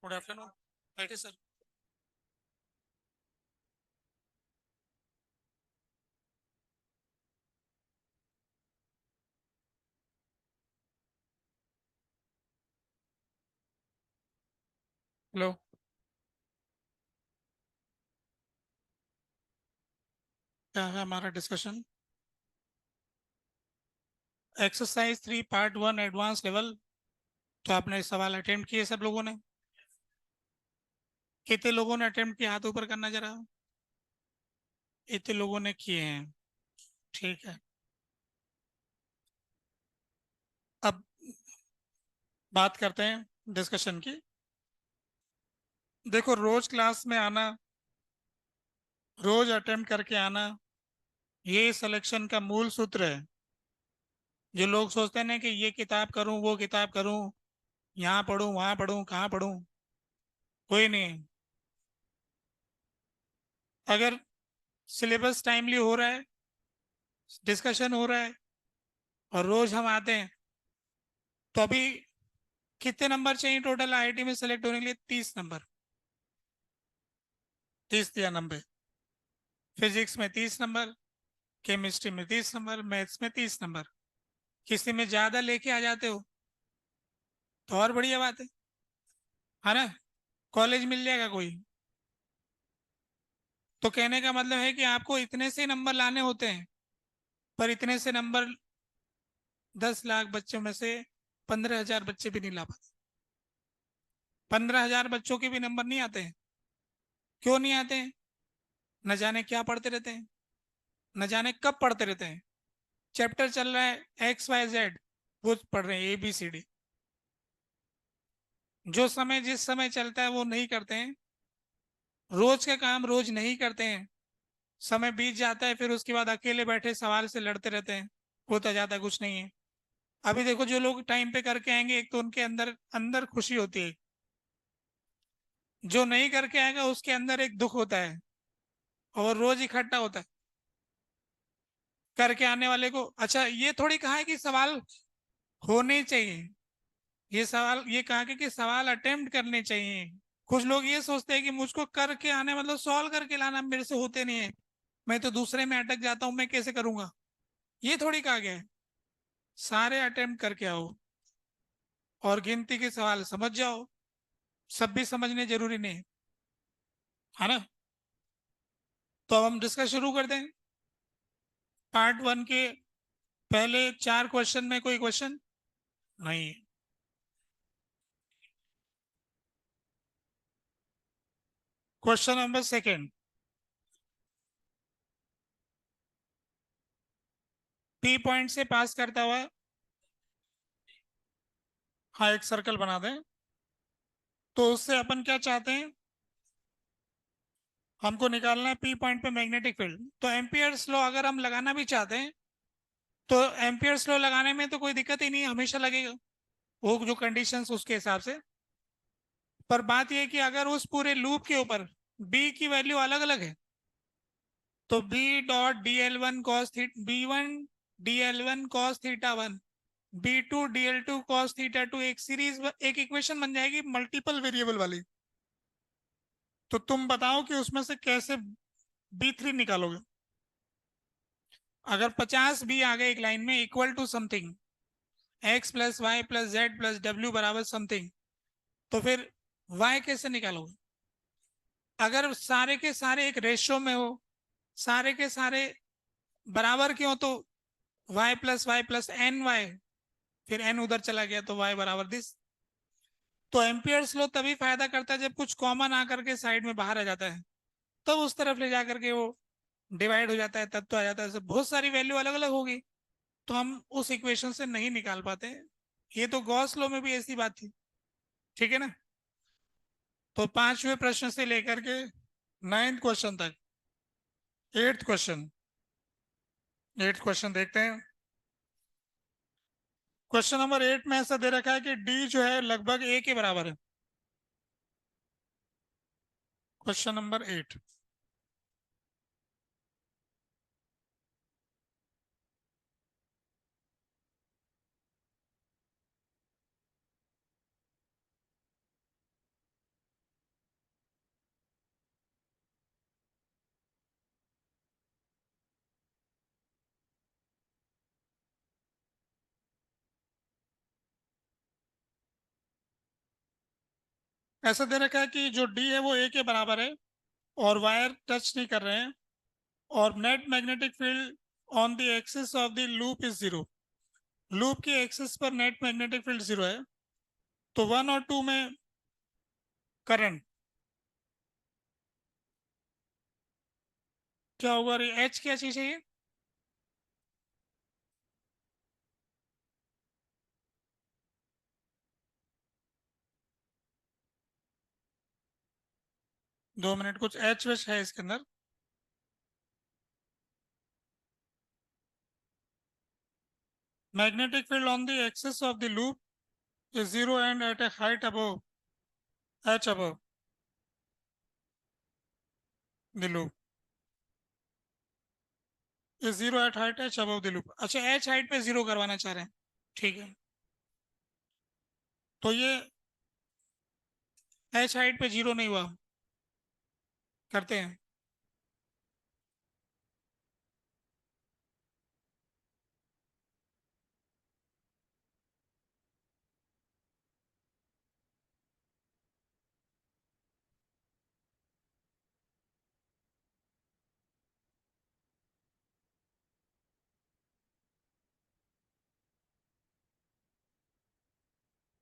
Good afternoon. बैठे sir. Hello. क्या है हमारा discussion? Exercise 3 part 1 advance level. तो आपने सवाल अटेम्प्ट किए सब लोगों ने? कितने लोगों ने अटेम्प्ट किया? हाथ ऊपर करना जरा। इतने लोगों ने किए हैं। ठीक है। अब बात करते हैं डिस्कशन की। देखो, रोज क्लास में आना, रोज अटेम्प्ट करके आना, ये सिलेक्शन का मूल सूत्र है। जो लोग सोचते हैं ना कि ये किताब करूं, वो किताब करूं, यहाँ पढूं, वहां पढूं, कहाँ पढूं, कोई नहीं। अगर सिलेबस टाइमली हो रहा है, डिस्कशन हो रहा है, और रोज हम आते हैं, तो अभी कितने नंबर चाहिए टोटल आईआईटी में सेलेक्ट होने के लिए? 30 नंबर। 30 या 90। फिजिक्स में 30 नंबर, केमिस्ट्री में 30 नंबर, मैथ्स में 30 नंबर। किसी में ज्यादा लेके आ जाते हो तो और बढ़िया बात है ना? कॉलेज मिल जाएगा कोई। तो कहने का मतलब है कि आपको इतने से नंबर लाने होते हैं, पर इतने से नंबर 10 लाख बच्चों में से 15,000 बच्चे भी नहीं ला पाते। 15,000 बच्चों के भी नंबर नहीं आते हैं। क्यों नहीं आते हैं? न जाने क्या पढ़ते रहते हैं, न जाने कब पढ़ते रहते हैं। चैप्टर चल रहा है XYZ, वो पढ़ रहे हैं ABCD। जो समय जिस समय चलता है वो नहीं करते हैं। रोज का काम रोज नहीं करते हैं। समय बीत जाता है, फिर उसके बाद अकेले बैठे सवाल से लड़ते रहते हैं। होता जाता कुछ नहीं है। अभी देखो, जो लोग टाइम पे करके आएंगे, एक तो उनके अंदर अंदर खुशी होती है। जो नहीं करके आएगा उसके अंदर एक दुख होता है, और रोज इकट्ठा होता है। करके आने वाले को, अच्छा ये थोड़ी कहा है कि सवाल होने चाहिए। ये सवाल ये कहा कि सवाल अटेम्प्ट करने चाहिए। कुछ लोग ये सोचते हैं कि मुझको करके आने मतलब सॉल्व करके लाना मेरे से होते नहीं है, मैं तो दूसरे में अटक जाता हूं, मैं कैसे करूंगा? ये थोड़ी कहा गया है। सारे अटेम्प्ट करके आओ और गिनती के सवाल समझ जाओ। सब भी समझने जरूरी नहीं है ना? तो अब हम डिस्कस शुरू कर दें। पार्ट 1 के पहले 4 क्वेश्चन में कोई क्वेश्चन नहीं। Question number second. P point से पास करता हुआ, हाँ, एक सर्कल बना दें। तो उससे अपन क्या चाहते हैं? हमको निकालना है P पॉइंट पे मैग्नेटिक फील्ड। तो एम्पियर्स लॉ अगर हम लगाना भी चाहते हैं, तो एम्पियर्स लॉ लगाने में तो कोई दिक्कत ही नहीं है, हमेशा लगेगा। वो जो कंडीशंस उसके हिसाब से। पर बात यह है कि अगर उस पूरे लूप के ऊपर बी की वैल्यू अलग अलग है, तो B.dl1 cos theta 1, B2 dl2 cos theta 2, एक सीरीज, एक इक्वेशन बन जाएगी मल्टीपल वेरिएबल वाली। तो तुम बताओ कि उसमें से कैसे B3 निकालोगे? अगर 50 B आ गए एक लाइन में इक्वल टू समथिंग, X+Y+Z+W बराबर समथिंग, तो फिर Y कैसे निकालोगे? अगर सारे के सारे एक रेशियो में हो, सारे के सारे बराबर क्यों, तो Y+Y+NY, फिर N उधर चला गया तो Y बराबर दिस। तो एम्पियर्स लो तभी फायदा करता है जब कुछ कॉमन आकर के साइड में बाहर आ जाता है, तब उस तरफ ले जाकर के वो डिवाइड हो जाता है, तब तो आ जाता है। बहुत सारी वैल्यू अलग अलग होगी, तो हम उस इक्वेशन से नहीं निकाल पाते। ये तो गॉस लॉ में भी ऐसी बात थी। ठीक है ना? तो 5वें प्रश्न से लेकर के 9th क्वेश्चन तक, 8th क्वेश्चन, 8th क्वेश्चन देखते हैं। क्वेश्चन नंबर 8 में ऐसा दे रखा है कि डी जो है लगभग ए के बराबर है। Question number 8। ऐसा दे रखा है कि जो डी है वो ए के बराबर है और वायर टच नहीं कर रहे हैं, और net magnetic field on the axis of the loop is zero. Loop की एक्सिस पर नेट मैग्नेटिक फील्ड जीरो है, तो 1 और 2 में करंट क्या होगा? एच क्या चीज है ये? 2 मिनट, कुछ एच वेच है इसके अंदर? Magnetic field on the axis of the loop is zero and at a height above H above the loop is zero at height H above the loop. अच्छा, H height पे zero करवाना चाह रहे हैं, ठीक है। तो ये एच हाइट पे जीरो नहीं हुआ, करते हैं।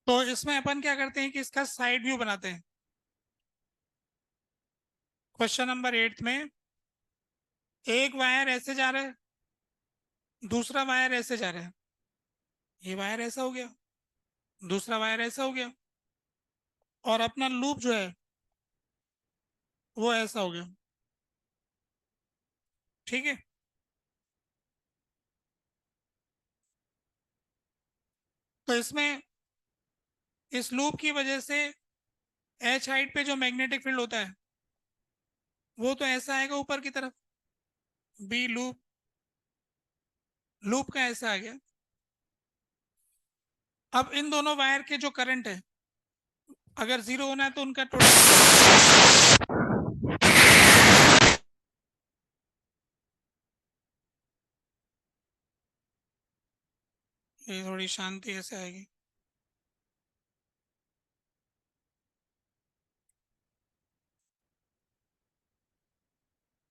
तो इसमें अपन क्या करते हैं कि इसका साइड व्यू बनाते हैं। क्वेश्चन नंबर 8 में एक वायर ऐसे जा रहा है, दूसरा वायर ऐसे जा रहा है। ये वायर ऐसा हो गया, दूसरा वायर ऐसा हो गया, और अपना लूप जो है वो ऐसा हो गया, ठीक है। तो इसमें इस लूप की वजह से एच हाइट पे जो मैग्नेटिक फील्ड होता है वो तो ऐसा आएगा ऊपर की तरफ, बी लूप, लूप का ऐसा आ गया। अब इन दोनों वायर के जो करंट है, अगर जीरो होना है तो उनका टोटल, ये थोड़ी शांति ऐसे आएगी,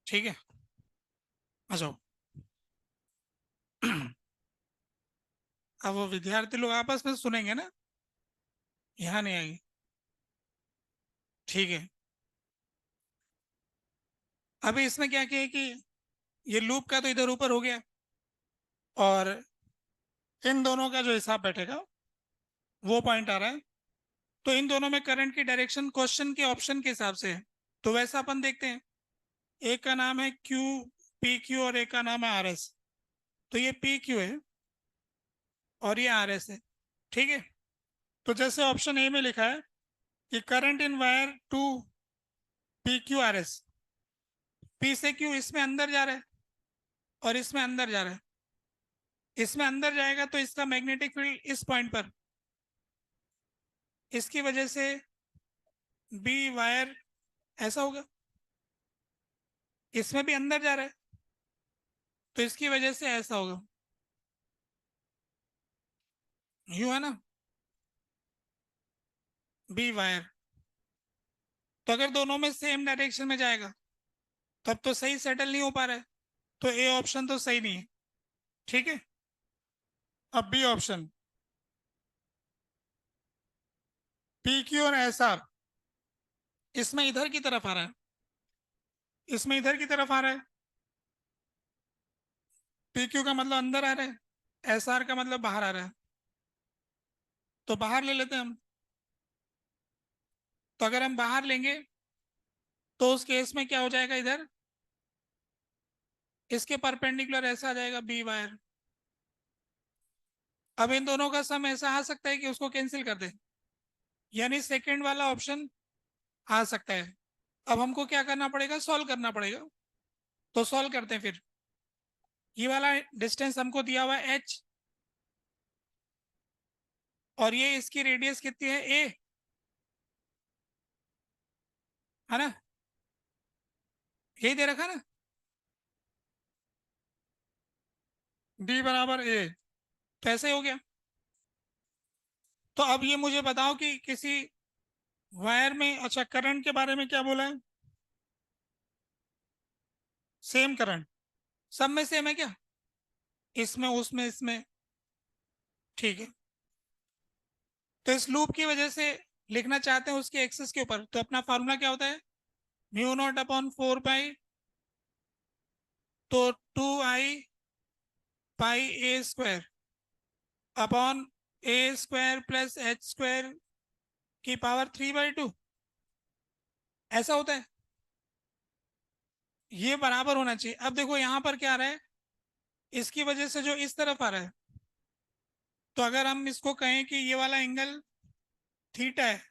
ठीक है। आ जाओ। अब वो विद्यार्थी लोग आपस में सुनेंगे ना, यहाँ नहीं आएगी, ठीक है। अभी इसमें क्या किया कि ये लूप का तो इधर ऊपर हो गया, और इन दोनों का जो हिसाब बैठेगा वो पॉइंट आ रहा है। तो इन दोनों में करंट की डायरेक्शन क्वेश्चन के ऑप्शन के हिसाब से है। तो वैसा अपन देखते हैं, एक का नाम है क्यू, पी क्यू, और एक का नाम है आर एस। तो ये पी क्यू है और ये आर एस है, ठीक है। तो जैसे ऑप्शन ए में लिखा है कि current in wire to P Q R S, P से क्यू इसमें अंदर जा रहा है और इसमें अंदर जा रहा है। इसमें अंदर जाएगा तो इसका मैग्नेटिक फील्ड इस पॉइंट पर, इसकी वजह से बी वायर ऐसा होगा। इसमें भी अंदर जा रहा है तो इसकी वजह से ऐसा होगा, यू है ना, बी वायर। तो अगर दोनों में सेम डायरेक्शन में जाएगा तब तो सही सेटल नहीं हो पा रहा है, तो ए ऑप्शन तो सही नहीं है, ठीक है। अब बी ऑप्शन, पी क्यू और एस आर, इसमें इधर की तरफ आ रहा है, इसमें इधर की तरफ आ रहा है। पी क्यू का मतलब अंदर आ रहा है, एस आर का मतलब बाहर आ रहा है। तो बाहर ले लेते हैं हम। तो अगर हम बाहर लेंगे तो उस केस में क्या हो जाएगा, इधर इसके परपेंडिकुलर ऐसा आ जाएगा बी वायर। अब इन दोनों का सम ऐसा आ सकता है कि उसको कैंसिल कर दे, यानी सेकंड वाला ऑप्शन आ सकता है। अब हमको क्या करना पड़ेगा, सॉल्व करना पड़ेगा। तो सॉल्व करते हैं फिर। ये वाला डिस्टेंस हमको दिया हुआ है h, और ये इसकी रेडियस कितनी है, a, है ना, यही दे रखा ना, d बराबर a। तो ऐसे हो गया। तो अब ये मुझे बताओ कि किसी वायर में, अच्छा करंट के बारे में क्या बोला है? सेम करंट, सब में सेम है क्या? इसमें, उसमें, इसमें, ठीक है। तो इस लूप की वजह से लिखना चाहते हैं उसके एक्सिस के ऊपर, तो अपना फार्मूला क्या होता है? म्यू नॉट अपॉन 4 पाई, तो 2 I pi A square upon A square plus h square की पावर 3/2, ऐसा होता है। ये बराबर होना चाहिए। अब देखो यहाँ पर क्या आ रहा है, इसकी वजह से जो इस तरफ आ रहा है, तो अगर हम इसको कहें कि ये वाला एंगल थीटा है,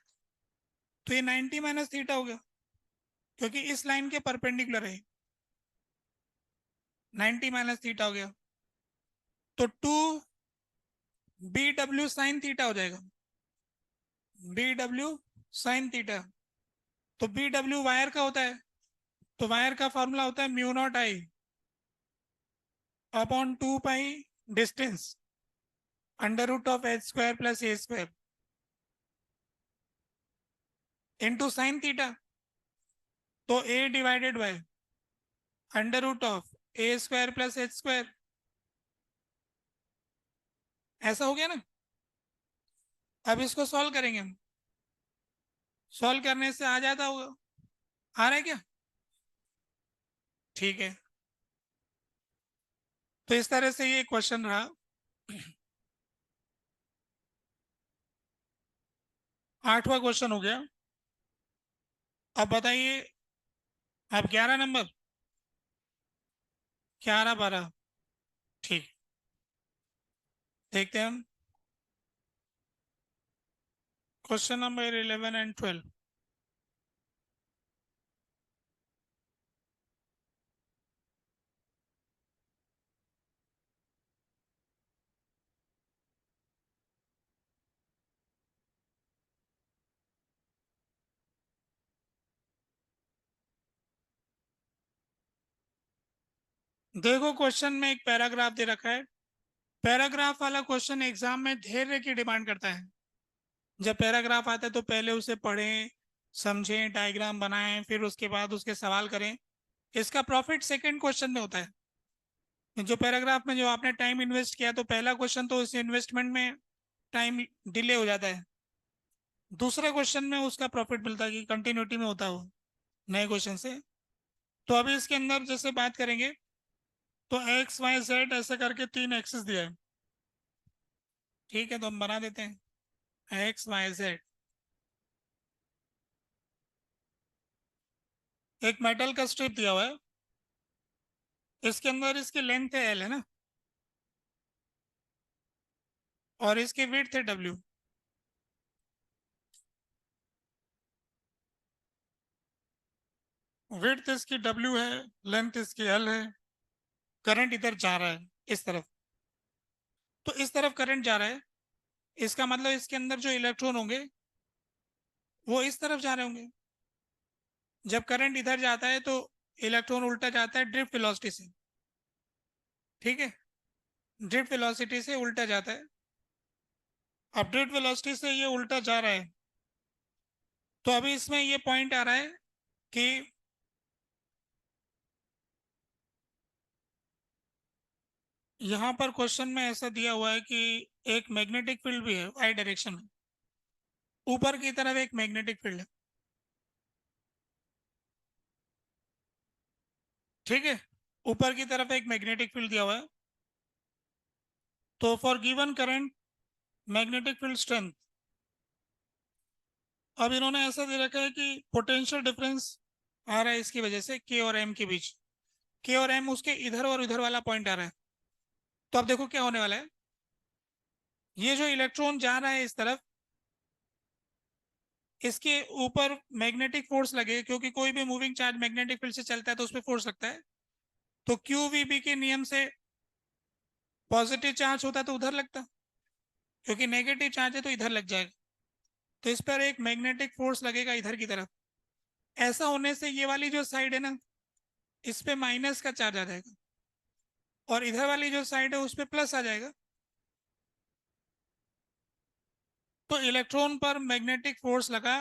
तो ये 90 माइनस थीटा हो गया, क्योंकि इस लाइन के परपेंडिकुलर है। 90 माइनस थीटा हो गया, तो 2 BW साइन थीटा हो जाएगा। BW साइन थीटा, तो BW वायर का होता है, तो वायर का फॉर्मूला होता है mu naught I upon 2 pi distance under root of h square plus a square into sine theta, तो a divided by under root of a square plus h square, ऐसा हो गया ना। अब इसको सॉल्व करेंगे हम, सॉल्व करने से आ जाता होगा, आ रहा है क्या? ठीक है, तो इस तरह से ये क्वेश्चन रहा। 8वां क्वेश्चन हो गया। अब बताइए, अब 11 नंबर, 11 12, ठीक, देखते हैं हम क्वेश्चन नंबर 11 एंड 12। देखो क्वेश्चन में एक पैराग्राफ दे रखा है। पैराग्राफ वाला क्वेश्चन एग्जाम में धैर्य की डिमांड करता है। जब पैराग्राफ आता है तो पहले उसे पढ़ें, समझें, डायग्राम बनाएं, फिर उसके बाद उसके सवाल करें। इसका प्रॉफिट सेकंड क्वेश्चन में होता है। जो पैराग्राफ में जो आपने टाइम इन्वेस्ट किया, तो पहला क्वेश्चन तो उस इन्वेस्टमेंट में टाइम डिले हो जाता है। दूसरे क्वेश्चन में उसका प्रॉफिट मिलता है कि कंटिन्यूटी में होता हो नए क्वेश्चन से। तो अभी इसके अंदर जैसे बात करेंगे, तो एक्स वाई जेड ऐसे करके 3 एक्सिस दिया है। ठीक है, तो हम बना देते हैं एक्स वाई जेड। एक मेटल का स्ट्रिप दिया हुआ है, इसके अंदर इसकी लेंथ है एल, है ना, और इसकी विड्थ है डब्ल्यू। विड्थ इसकी डब्ल्यू है, लेंथ इसकी एल है। करंट इधर जा रहा है इस तरफ, तो इस तरफ करंट जा रहा है, इसका मतलब इसके अंदर जो इलेक्ट्रॉन होंगे वो इस तरफ जा रहे होंगे। जब करंट इधर जाता है तो इलेक्ट्रॉन उल्टा जाता है ड्रिफ्ट वेलोसिटी से। ठीक है, ड्रिफ्ट वेलोसिटी से उल्टा जाता है। अब ड्रिफ्ट वेलोसिटी से ये उल्टा जा रहा है, तो अभी इसमें ये पॉइंट आ रहा है कि यहाँ पर क्वेश्चन में ऐसा दिया हुआ है कि एक मैग्नेटिक फील्ड भी है वाई डायरेक्शन में, ऊपर की तरफ एक मैग्नेटिक फील्ड है। ठीक है, ऊपर की तरफ एक मैग्नेटिक फील्ड दिया हुआ है। तो for given current magnetic field strength, अब इन्होंने ऐसा दे रखा है कि पोटेंशियल डिफरेंस आ रहा है इसकी वजह से के और एम के बीच। के और एम उसके इधर और उधर वाला पॉइंट आ रहा है। तो अब देखो क्या होने वाला है, ये जो इलेक्ट्रॉन जा रहा है इस तरफ, इसके ऊपर मैग्नेटिक फोर्स लगे, क्योंकि कोई भी मूविंग चार्ज मैग्नेटिक फील्ड से चलता है तो उस पर फोर्स लगता है। तो क्यू वी बी के नियम से पॉजिटिव चार्ज होता तो उधर लगता, क्योंकि नेगेटिव चार्ज है तो इधर लग जाएगा। तो इस पर एक मैग्नेटिक फोर्स लगेगा इधर की तरफ। ऐसा होने से ये वाली जो साइड है ना, इस पे माइनस का चार्ज आ जाएगा, और इधर वाली जो साइड है उस पे प्लस आ जाएगा। तो इलेक्ट्रॉन पर मैग्नेटिक फोर्स लगा,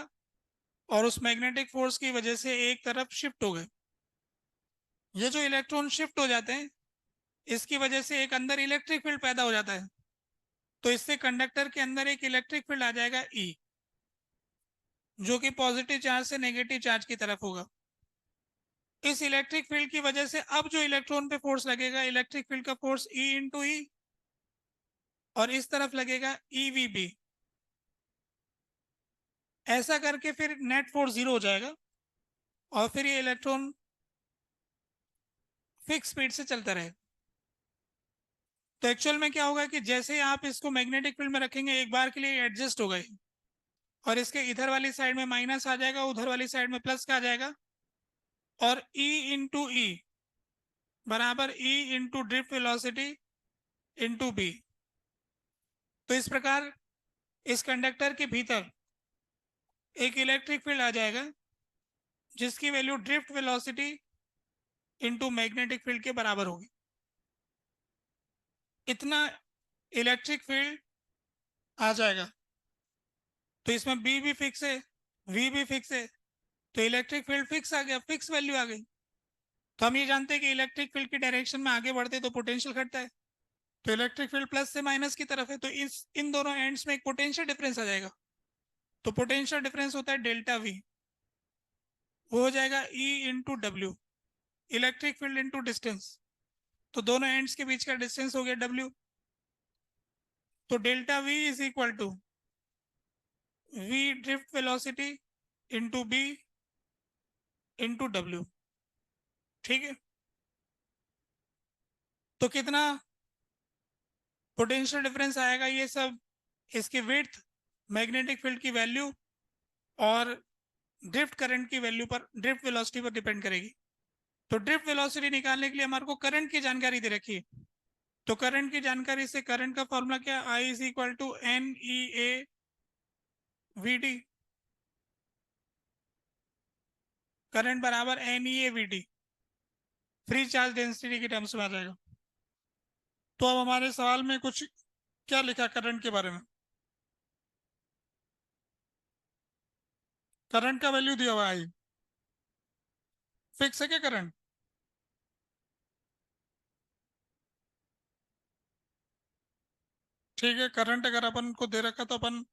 और उस मैग्नेटिक फोर्स की वजह से एक तरफ शिफ्ट हो गए। ये जो इलेक्ट्रॉन शिफ्ट हो जाते हैं, इसकी वजह से एक अंदर इलेक्ट्रिक फील्ड पैदा हो जाता है। तो इससे कंडक्टर के अंदर एक इलेक्ट्रिक फील्ड आ जाएगा ई, जो कि पॉजिटिव चार्ज से नेगेटिव चार्ज की तरफ होगा। इस इलेक्ट्रिक फील्ड की वजह से अब जो इलेक्ट्रॉन पे फोर्स लगेगा, इलेक्ट्रिक फील्ड का फोर्स ई इंटू ई, और इस तरफ लगेगा ई वी बी। ऐसा करके फिर नेट फोर्स जीरो हो जाएगा और फिर ये इलेक्ट्रॉन फिक्स स्पीड से चलता रहेगा। तो एक्चुअल में क्या होगा कि जैसे आप इसको मैग्नेटिक फील्ड में रखेंगे, एक बार के लिए एडजस्ट हो गए, और इसके इधर वाली साइड में माइनस आ जाएगा, उधर वाली साइड में प्लस का आ जाएगा, और E इंटू ई बराबर E into drift velocity into B. तो इस प्रकार इस कंडक्टर के भीतर एक इलेक्ट्रिक फील्ड आ जाएगा, जिसकी value drift velocity into magnetic field के बराबर होगी। इतना इलेक्ट्रिक फील्ड आ जाएगा। तो इसमें बी भी फिक्स है, वी भी फिक्स है, तो इलेक्ट्रिक फील्ड फिक्स आ गया, फिक्स वैल्यू आ गई। तो हम ये जानते हैं कि इलेक्ट्रिक फील्ड की डायरेक्शन में आगे बढ़ते तो पोटेंशियल घटता है। तो इलेक्ट्रिक फील्ड प्लस से माइनस की तरफ है, तो इस इन दोनों एंड्स में एक पोटेंशियल डिफरेंस आ जाएगा। तो पोटेंशियल डिफरेंस होता है डेल्टा वी, वो हो जाएगा E into W, electric field into distance. तो दोनों एंड्स के बीच का डिस्टेंस हो गया डब्ल्यू। तो delta V is equal to V drift velocity into B into W. ठीक है। तो कितना पोटेंशियल डिफरेंस आएगा, ये सब इसकी विड्थ, मैग्नेटिक फील्ड की वैल्यू और ड्रिफ्ट करंट की वैल्यू पर, ड्रिफ्ट वेलोसिटी पर डिपेंड करेगी। तो ड्रिफ्ट वेलोसिटी निकालने के लिए हमारे को करंट की जानकारी दे रखी है। तो करंट की जानकारी से करंट का फॉर्मूला क्या, I is equal to n E a v d. Current बराबर n E a v d, free charge density के टर्म्स में आ जाएगा। तो अब हमारे सवाल में कुछ क्या लिखा करंट के बारे में, करंट का वैल्यू दिया हुआ है, फिक्स है क्या करंट? ठीक है, करंट अगर अपन को दे रखा तो अपन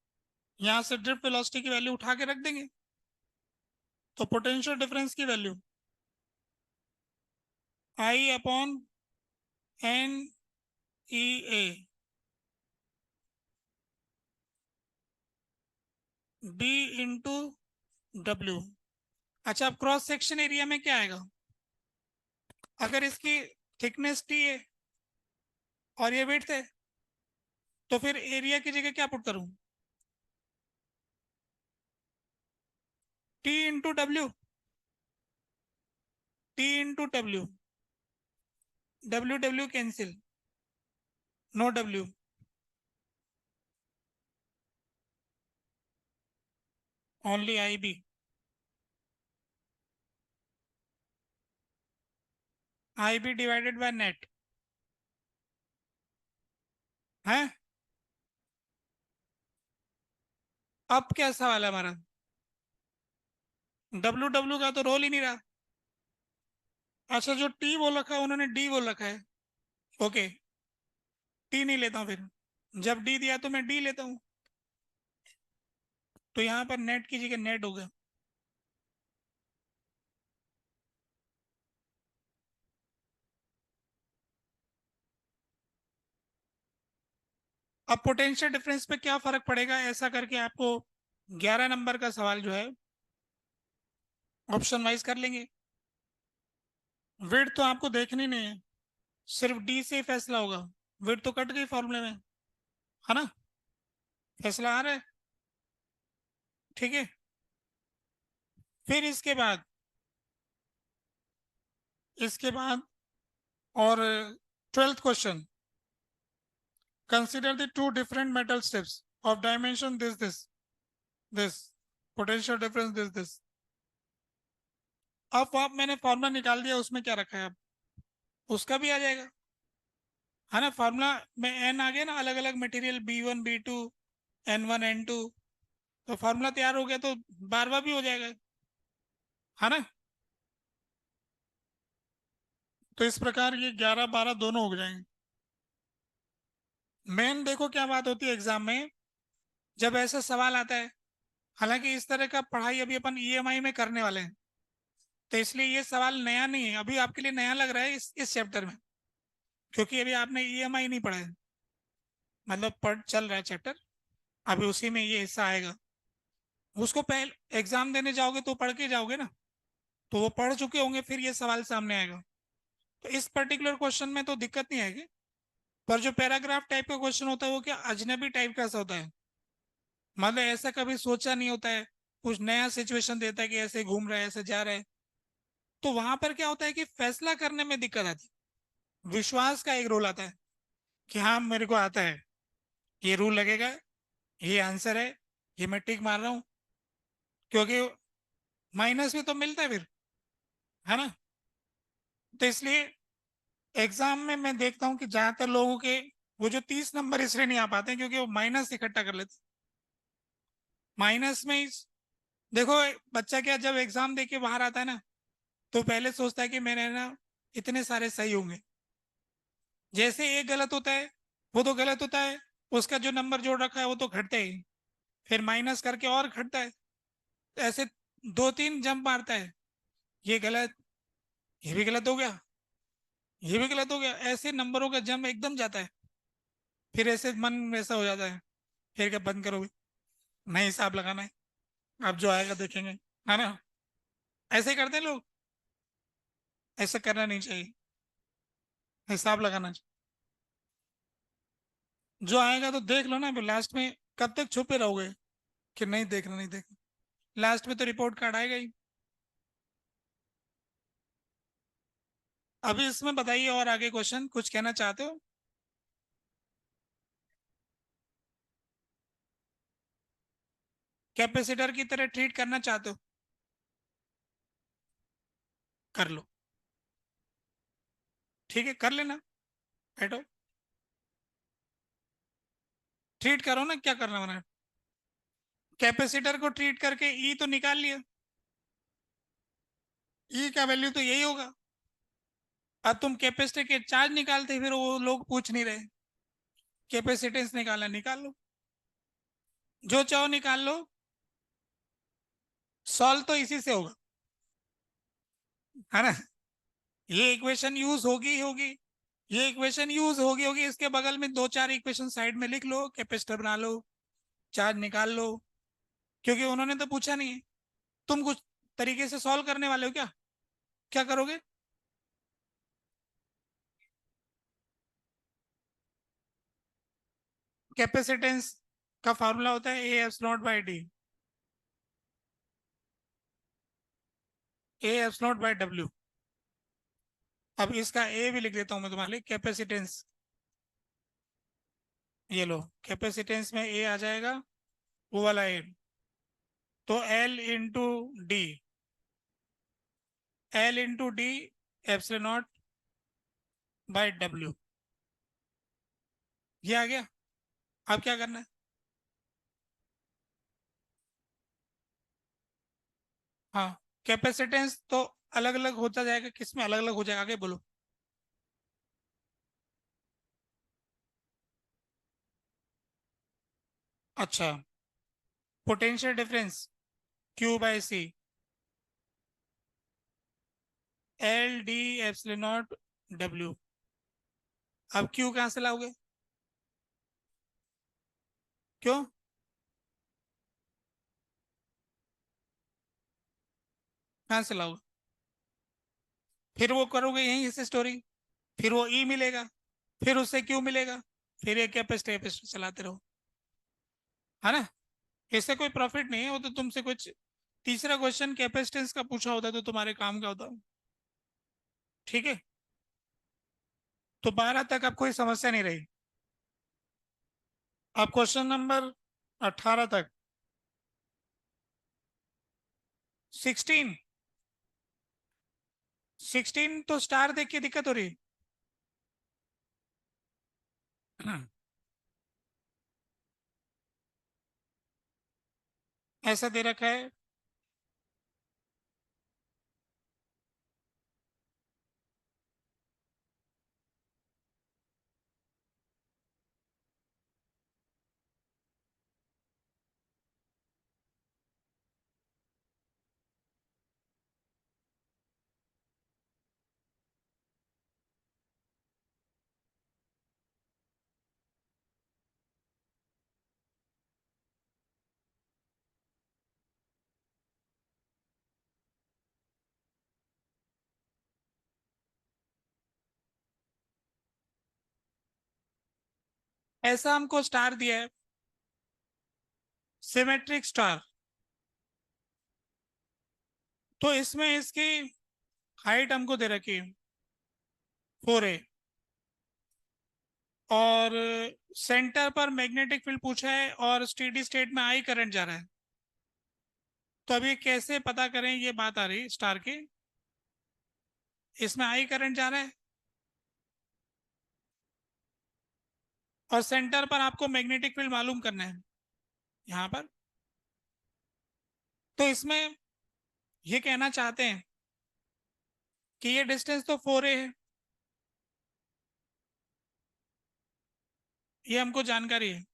यहाँ से ड्रिफ्ट वेलोसिटी की वैल्यू उठा के रख देंगे। तो पोटेंशियल डिफरेंस की value I upon N E A B into W. अच्छा, अब क्रॉस सेक्शन एरिया में क्या आएगा, अगर इसकी थिकनेस टी है और ये विड्थ है, तो फिर एरिया की जगह क्या पुट करूं, T into W, T into W, W W cancel, no W, only I B. I B divided by net है। अब क्या सवाल है हमारा, डब्ल्यू डब्ल्यू का तो रोल ही नहीं रहा। अच्छा, जो टी बोल रखा है उन्होंने डी बोल रखा है, ओके, टी नहीं लेता हूँ फिर, जब डी दिया तो मैं डी लेता हूँ। तो यहाँ पर नेट की जगह नेट हो गया। अब पोटेंशियल डिफरेंस पे क्या फर्क पड़ेगा, ऐसा करके आपको 11 नंबर का सवाल जो है ऑप्शन वाइज कर लेंगे। विड्थ तो आपको देखनी नहीं है, सिर्फ डी से ही फैसला होगा। विड्थ तो कट गई फॉर्मूले में, है ना, फैसला आ रहा है। ठीक है। फिर इसके बाद और 12th question, consider the two different metal strips of dimension this potential difference this. अब आप मैंने फॉर्मूला निकाल दिया, उसमें क्या रखा है, अब उसका भी आ जाएगा, है ना। फार्मूला में एन आ गया ना, अलग अलग material B one B two N one N two, तो फार्मूला तैयार हो गया तो बार बार भी हो जाएगा, है ना। तो इस प्रकार ये 11 12 दोनों हो जाएंगे। मेन देखो क्या बात होती है एग्जाम में, जब ऐसा सवाल आता है, हालांकि इस तरह का पढ़ाई अभी अपन ईएमआई में करने वाले हैं, तो इसलिए ये सवाल नया नहीं है, अभी आपके लिए नया लग रहा है इस चैप्टर में, क्योंकि अभी आपने ईएमआई नहीं पढ़ा है, मतलब पढ़ चल रहा है चैप्टर, अभी उसी में ये हिस्सा आएगा। उसको पहले एग्जाम देने जाओगे तो पढ़ के जाओगे ना, तो वो पढ़ चुके होंगे, फिर ये सवाल सामने आएगा। तो इस पर्टिकुलर क्वेश्चन में तो दिक्कत नहीं आएगी, पर जो पैराग्राफ टाइप का क्वेश्चन होता है वो क्या अजनबी टाइप का सा होता है, मतलब ऐसा कभी सोचा नहीं होता है, कुछ नया सिचुएशन देता है कि ऐसे घूम रहा है ऐसे जा रहा है, तो वहां पर क्या होता है कि फैसला करने में दिक्कत आती है। विश्वास का एक रोल आता है कि हाँ मेरे को आता है, ये रूल लगेगा, ये आंसर है, ये मैं टिक मार रहा हूँ, क्योंकि माइनस भी तो मिलता है फिर, है ना। तो इसलिए एग्जाम में मैं देखता हूँ कि ज्यादातर लोगों के वो जो 30 नंबर इसलिए नहीं आ पाते हैं क्योंकि वो माइनस इकट्ठा कर लेते, माइनस में देखो, बच्चा क्या जब एग्जाम दे के बाहर आता है ना, तो पहले सोचता है कि मेरे ना इतने सारे सही होंगे, जैसे एक गलत होता है वो तो गलत होता है, उसका जो नंबर जोड़ रखा है वो तो घटता ही, फिर माइनस करके और घटता है, ऐसे 2 3 जंप मारता है, ये गलत, ये भी गलत हो गया, ये भी गलत हो गया, ऐसे नंबरों का जंप एकदम जाता है, फिर ऐसे मन वैसा हो जाता है, फिर क्या बंद करोगे, नहीं हिसाब लगाना है, अब जो आएगा देखेंगे, है ना। ऐसे ही करते हैं लोग, ऐसा करना नहीं चाहिए, हिसाब लगाना चाहिए, जो आएगा तो देख लो ना, फिर लास्ट में कब तक छुपे रहोगे कि नहीं देखना नहीं देखना, लास्ट में तो रिपोर्ट कार्ड आएगा ही। अभी इसमें बताइए और आगे क्वेश्चन कुछ कहना चाहते हो। कैपेसिटर की तरह ट्रीट करना चाहते हो, कर लो, ठीक है कर लेना, बैठो, ट्रीट करो ना, क्या करना मना, कैपेसिटर को ट्रीट करके ई तो निकाल लिया, ई का वैल्यू तो यही होगा, अब तुम कैपेसिटर के चार्ज निकालते फिर वो लोग पूछ नहीं रहे, कैपेसिटेंस निकालना निकाल लो, जो चाहो निकाल लो, सॉल्व तो इसी से होगा, है ना। ये इक्वेशन यूज होगी ही होगी, ये इक्वेशन यूज होगी होगी, इसके बगल में 2 4 इक्वेशन साइड में लिख लो, कैपेसिटर बना लो, चार्ज निकाल लो, क्योंकि उन्होंने तो पूछा नहीं है, तुम कुछ तरीके से सॉल्व करने वाले हो क्या, क्या करोगे। कैपेसिटेंस का फॉर्मूला होता है A∈ D, A∈W। अब इसका ए भी लिख देता हूं मैं तुम्हारे लिए, कैपेसिटेंस, ये लो, कैपेसिटेंस में ए आ जाएगा, वो वाला ए, तो L × D, L × D ε0/W, ये आ गया। अब क्या करना है, हाँ, कैपेसिटेंस तो अलग अलग होता जाएगा, किसमें अलग अलग हो जाएगा आगे बोलो। अच्छा, potential difference Q/C, L/D ε0W। अब Q कहाँ से लाओगे, क्यों, कहाँ से लाओगे, फिर वो करोगे यहीं से स्टोरी, फिर वो ई मिलेगा, फिर उससे क्यू मिलेगा, फिर ये कैपेसिटर कैपेसिटर चलाते रहो, है ना। इससे कोई प्रॉफिट नहीं है, वो तो तुमसे कुछ तीसरा क्वेश्चन कैपेसिटेंस का पूछा होता तो तुम्हारे काम का होता, ठीक है। तो 12 तक अब कोई समस्या नहीं रही, अब क्वेश्चन नंबर 18 तक, 16, 16 तो स्टार देख के दिक्कत हो रही है। ऐसा दे रखा है। ऐसा हमको स्टार दिया है, सिमेट्रिक स्टार। तो इसमें इसकी हाइट हमको दे रखी है 4a, और सेंटर पर मैग्नेटिक फील्ड पूछा है और स्टेडी स्टेट में आई करंट जा रहा है। तो अभी कैसे पता करें, ये बात आ रही स्टार की। इसमें आई करंट जा रहा है और सेंटर पर आपको मैग्नेटिक फील्ड मालूम करना है यहाँ पर। तो इसमें ये कहना चाहते हैं कि ये डिस्टेंस तो 4a है, ये हमको जानकारी है।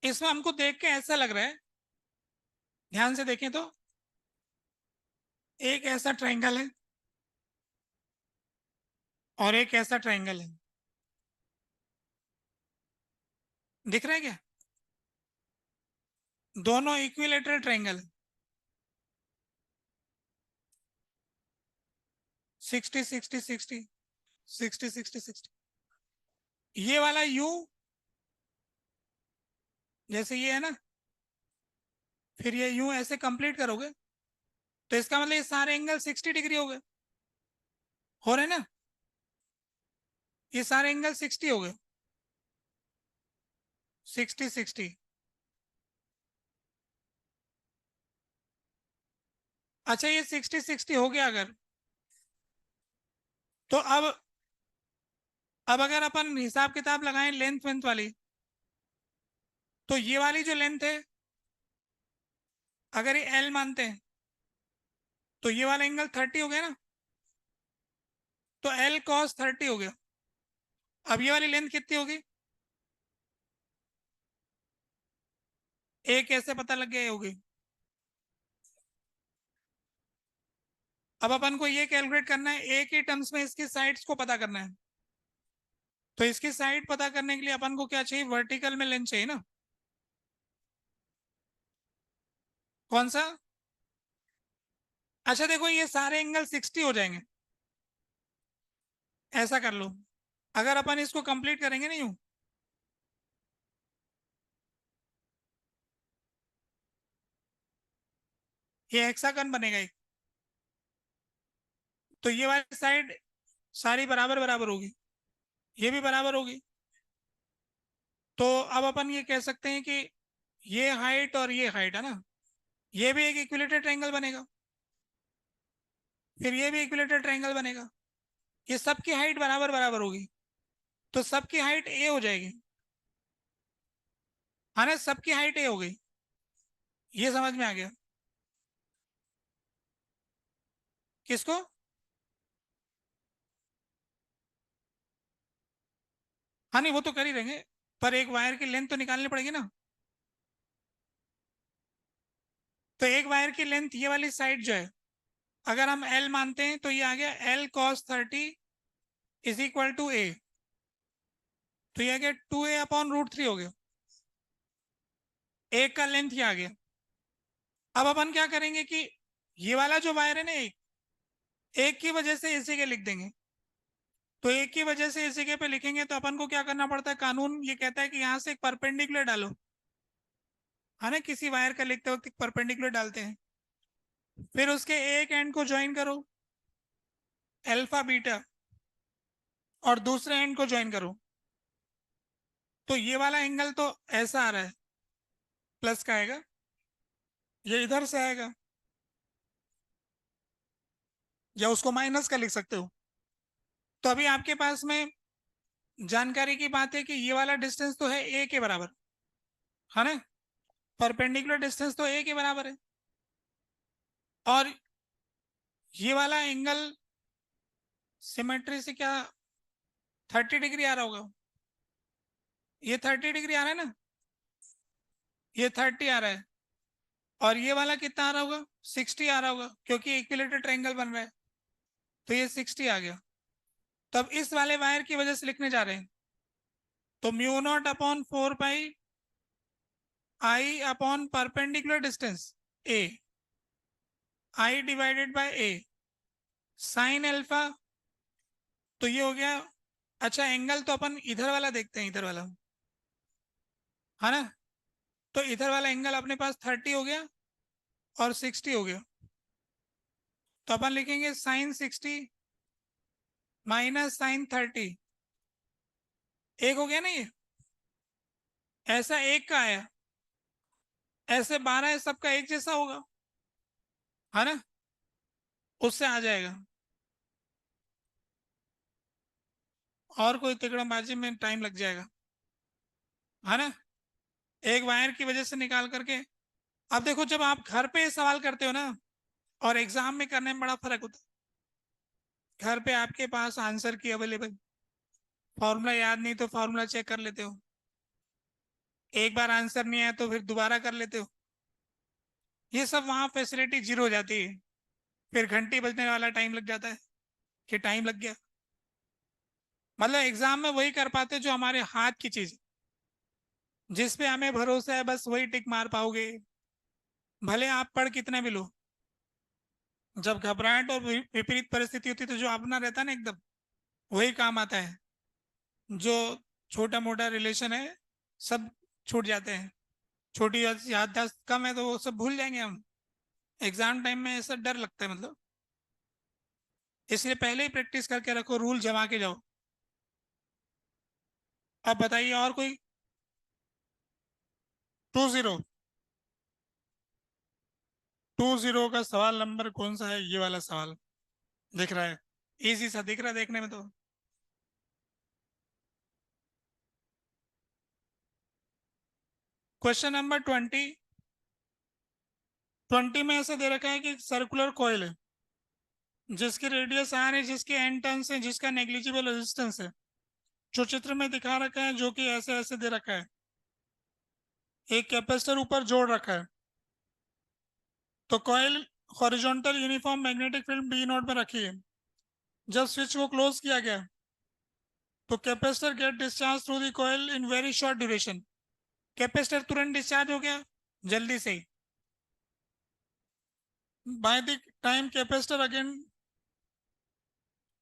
इसमें हमको देख के ऐसा लग रहा है, ध्यान से देखें तो एक ऐसा ट्रायंगल है और एक ऐसा ट्रायंगल है, दिख रहा है क्या? दोनों इक्विलेटरल ट्रायंगल है। 60 60 60 60 60 60। ये वाला यू जैसे ये है ना, फिर ये यूं ऐसे कंप्लीट करोगे तो इसका मतलब ये सारे एंगल 60 डिग्री हो गए, हो रहे ना? ये सारे एंगल 60 हो गए, 60 60। अच्छा, ये 60 60 हो गया अगर, तो अब अगर अपन हिसाब किताब लगाएं लेंथ वेंथ वाली, तो ये वाली जो लेंथ है, अगर ये एल मानते हैं तो ये वाला एंगल 30 हो गया ना, तो एल कॉस 30 हो गया। अब ये वाली लेंथ कितनी होगी? ए कैसे पता लग गया ये होगी? अब अपन को ये कैलकुलेट करना है ए के टर्म्स में, इसकी साइड्स को पता करना है। तो इसकी साइड पता करने के लिए अपन को क्या चाहिए? वर्टिकल में लेंथ चाहिए ना। कौन सा? अच्छा देखो, ये सारे एंगल 60 हो जाएंगे, ऐसा कर लो। अगर अपन इसको कंप्लीट करेंगे ना यूं, ये हेक्सागन बनेगा एक। तो ये वाली साइड सारी बराबर बराबर होगी, ये भी बराबर होगी। तो अब अपन ये कह सकते हैं कि ये हाइट और ये हाइट है ना, ये भी एक इक्विलेटरल ट्रायंगल बनेगा, फिर ये भी इक्विलेटरल ट्रायंगल बनेगा। ये सबकी हाइट बराबर बराबर होगी, तो सबकी हाइट ए हो जाएगी। हाँ ना, सबकी हाइट ए हो गई। ये समझ में आ गया किसको? हाँ नहीं, वो तो कर ही रहेंगे, पर एक वायर की लेंथ तो निकालनी पड़ेगी ना। तो एक वायर की लेंथ ये वाली साइड जो है, अगर हम एल मानते हैं तो ये आ गया l cos 30 is equal to a. तो ये आ गया 2a/√3 हो गया, एक का लेंथ ये आ गया। अब अपन क्या करेंगे कि ये वाला जो वायर है ना, एक की वजह से इसी के लिख देंगे। तो एक की वजह से इसी के पे लिखेंगे तो अपन को क्या करना पड़ता है? कानून ये कहता है कि यहाँ से एक परपेंडिकुलर डालो, है ना? किसी वायर का लिखते वक्त एक परपेंडिकुलर डालते हैं, फिर उसके एक एंड को ज्वाइन करो अल्फा बीटा, और दूसरे एंड को ज्वाइन करो। तो ये वाला एंगल तो ऐसा आ रहा है, प्लस का आएगा, ये इधर से आएगा, या उसको माइनस का लिख सकते हो। तो अभी आपके पास में जानकारी की बात है कि ये वाला डिस्टेंस तो है ए के बराबर, है ना, परपेंडिकुलर डिस्टेंस तो ए के बराबर है, और ये वाला एंगल सिमेट्री से क्या 30 डिग्री आ रहा होगा, ये 30 डिग्री आ रहा है ना, ये 30 आ रहा है, और ये वाला कितना आ रहा होगा, 60 आ रहा होगा, क्योंकि इक्विलेटरल ट्रायंगल बन रहा है, तो ये 60 आ गया। तो अब इस वाले वायर की वजह से लिखने जा रहे हैं, तो mu not upon 4 pi I upon perpendicular distance A, I divided by A sine alpha, तो ये हो गया। अच्छा एंगल तो अपन इधर वाला देखते हैं, इधर वाला, है ना, तो इधर वाला एंगल अपने पास 30 हो गया और 60 हो गया, तो अपन लिखेंगे साइन 60 माइनस साइन 30, एक हो गया ना ये, ऐसा एक का आया, ऐसे 12 है, सबका एक जैसा होगा, है ना, उससे आ जाएगा। और कोई तिकड़मबाजी में टाइम लग जाएगा, है ना, एक वायर की वजह से निकाल करके। अब देखो जब आप घर पे सवाल करते हो ना, और एग्जाम में करने में बड़ा फर्क होता है। घर पे आपके पास आंसर की अवेलेबल, फॉर्मूला याद नहीं तो फॉर्मूला चेक कर लेते हो, एक बार आंसर नहीं आया तो फिर दोबारा कर लेते हो, ये सब वहाँ फैसिलिटी जीरो हो जाती है, फिर घंटी बजने वाला टाइम लग जाता है कि टाइम लग गया। मतलब एग्जाम में वही कर पाते जो हमारे हाथ की चीज, जिस पे हमें भरोसा है, बस वही टिक मार पाओगे, भले आप पढ़ कितना भी लो। जब घबराहट और विपरीत परिस्थिति होती है तो जो अपना रहता है ना एकदम, वही काम आता है, जो छोटा मोटा रिलेशन है सब छूट जाते हैं, छोटी याददाश्त कम है तो वो सब भूल जाएंगे हम, एग्जाम टाइम में ऐसा डर लगता है मतलब, इसलिए पहले ही प्रैक्टिस करके रखो, रूल जमा के जाओ। अब बताइए और कोई। 20, 20 का सवाल नंबर कौन सा है, ये वाला सवाल दिख रहा है, इजी सा दिख रहा है देखने में तो। क्वेश्चन नंबर 20 में ऐसे दे रखा है कि सर्कुलर कॉइल है जिसकी रेडियस आर है, जिसके एन टर्न्स है, जिसका नेग्लिजिबल रेजिस्टेंस है, जो चित्र में दिखा रखा है, जो कि ऐसे ऐसे दे रखा है, एक कैपेसिटर ऊपर जोड़ रखा है, तो coil horizontal uniform magnetic field B naught में रखी है, जब स्विच को क्लोज किया गया तो capacitor get discharge through the coil in very short duration, capacitor तुरंत डिस्चार्ज हो गया जल्दी से ही, by the time capacitor again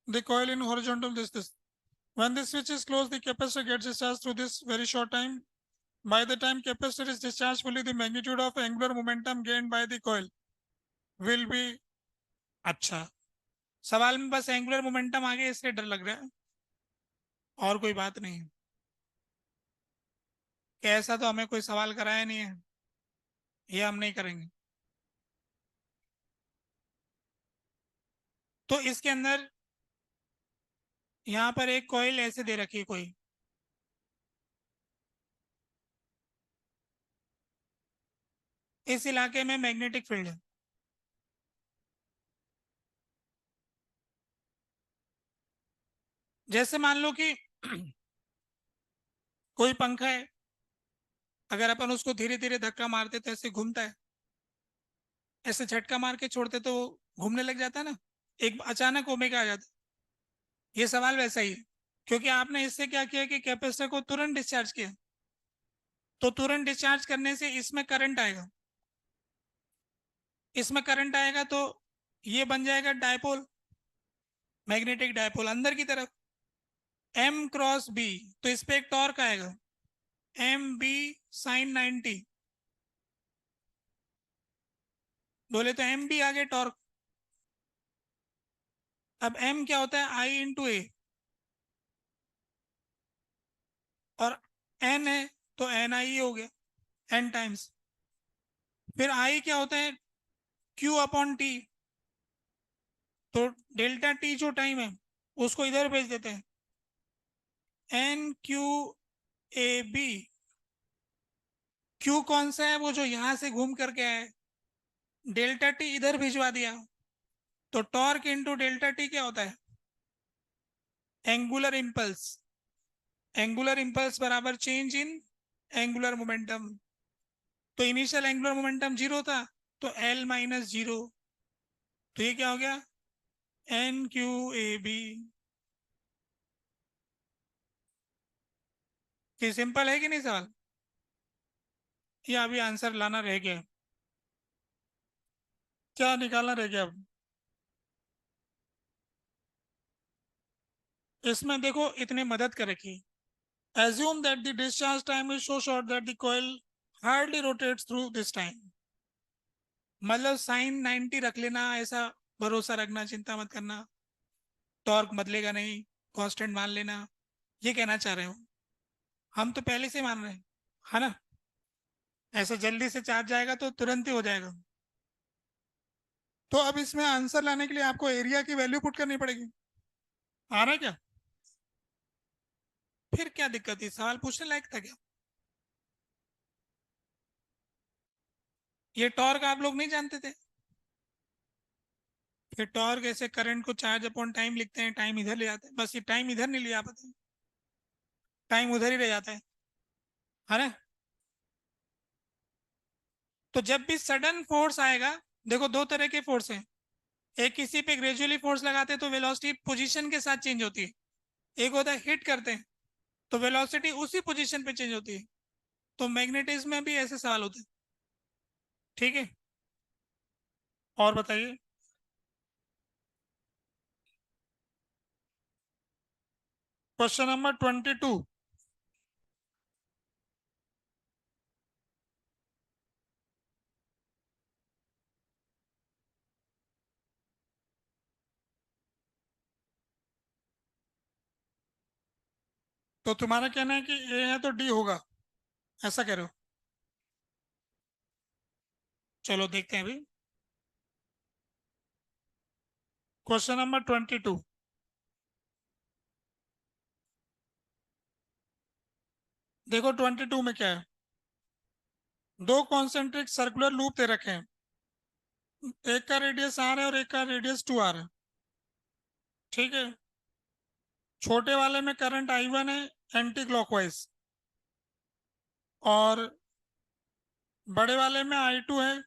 the coil in horizontal this when the switch is closed the capacitor gets discharged through this very short time, by the time capacitor is discharged fully the magnitude of angular momentum gained by the coil will be। अच्छा सवाल में बस angular momentum आ गया इसलिए डर लग रहा है, और कोई बात नहीं है, कि ऐसा तो हमें कोई सवाल कराया नहीं है, ये हम नहीं करेंगे। तो इसके अंदर यहाँ पर एक कॉइल ऐसे दे रखी है कोई, इस इलाके में मैग्नेटिक फील्ड है, जैसे मान लो कि कोई पंखा है, अगर अपन उसको धीरे धीरे धक्का मारते तो ऐसे घूमता है, ऐसे झटका मार के छोड़ते तो वो घूमने लग जाता है ना, एक अचानक ओमेगा आ जाता है। ये सवाल वैसा ही है, क्योंकि आपने इससे क्या किया कि कैपेसिटर को तुरंत डिस्चार्ज किया, तो तुरंत डिस्चार्ज करने से इसमें करंट आएगा, इसमें करंट आएगा तो ये बन जाएगा डायपोल, मैग्नेटिक डायपोल अंदर की तरफ, एम क्रॉस बी, तो इस पे एक टॉर्क आएगा, एम बी साइन 90, बोले तो एम बी आगे टॉर्क। अब एम क्या होता है, आई इंटू ए, और एन है तो एन आई हो गया, एन टाइम्स, फिर आई क्या होता है, क्यू अपॉन टी, तो डेल्टा टी जो टाइम है, उसको इधर भेज देते हैं, N Q A B. Q कौन सा है? वो जो यहां से घूम करके आए। डेल्टा टी इधर भिजवा दिया, तो टॉर्क इनटू डेल्टा टी क्या होता है? Angular impulse. एंगुलर इंपल्स बराबर चेंज इन एंगुलर मोमेंटम। तो इनिशियल एंगुलर मोमेंटम जीरो था, तो एल माइनस जीरो। तो ये क्या हो गया? N Q A B. ये सिंपल है कि नहीं सवाल? ये अभी आंसर लाना रह गया? क्या निकालना रह गया अब? इसमें देखो इतने मदद कर रखी। Assume that the discharge time is so short that the coil hardly rotates through this time. मतलब साइन 90 रख लेना, ऐसा भरोसा रखना, चिंता मत करना, टॉर्क बदलेगा नहीं, कांस्टेंट मान लेना, ये कहना चाह रहे हो। हम तो पहले से मान रहे हैं, है ना? ऐसा जल्दी से चार्ज जाएगा तो तुरंत ही हो जाएगा। तो अब इसमें आंसर लाने के लिए आपको एरिया की वैल्यू पुट करनी पड़ेगी। आ रहा है क्या? फिर क्या दिक्कत थी? सवाल पूछने लायक था क्या? ये टॉर्क आप लोग नहीं जानते थे? फिर टॉर्क ऐसे करंट को चार्ज अपॉन टाइम लिखते हैं, टाइम इधर ले जाते हैं, बस ये टाइम इधर नहीं ले आ पाते, टाइम उधर ही रह जाता है ना? तो जब भी सडन फोर्स आएगा, देखो दो तरह के फोर्स हैं। एक किसी पे ग्रेजुअली फोर्स लगाते हैं तो वेलोसिटी पोजीशन के साथ चेंज होती है। एक होता है हिट करते हैं, तो वेलोसिटी उसी पोजीशन पे चेंज होती है। तो मैग्नेटिज्म में भी ऐसे सवाल होते हैं। ठीक है, और बताइए। Question number 22। तो तुम्हारा कहना है कि ए है तो डी होगा, ऐसा कह रहे हो? चलो देखते हैं अभी। Question number 22। देखो 22 में क्या है। दो कॉन्सेंट्रिक सर्कुलर लूप दे रखे हैं, एक का रेडियस आर है और एक का रेडियस 2r है। ठीक है। छोटे वाले में करंट I1 है एंटी क्लॉकवाइज, और बड़े वाले में I2 है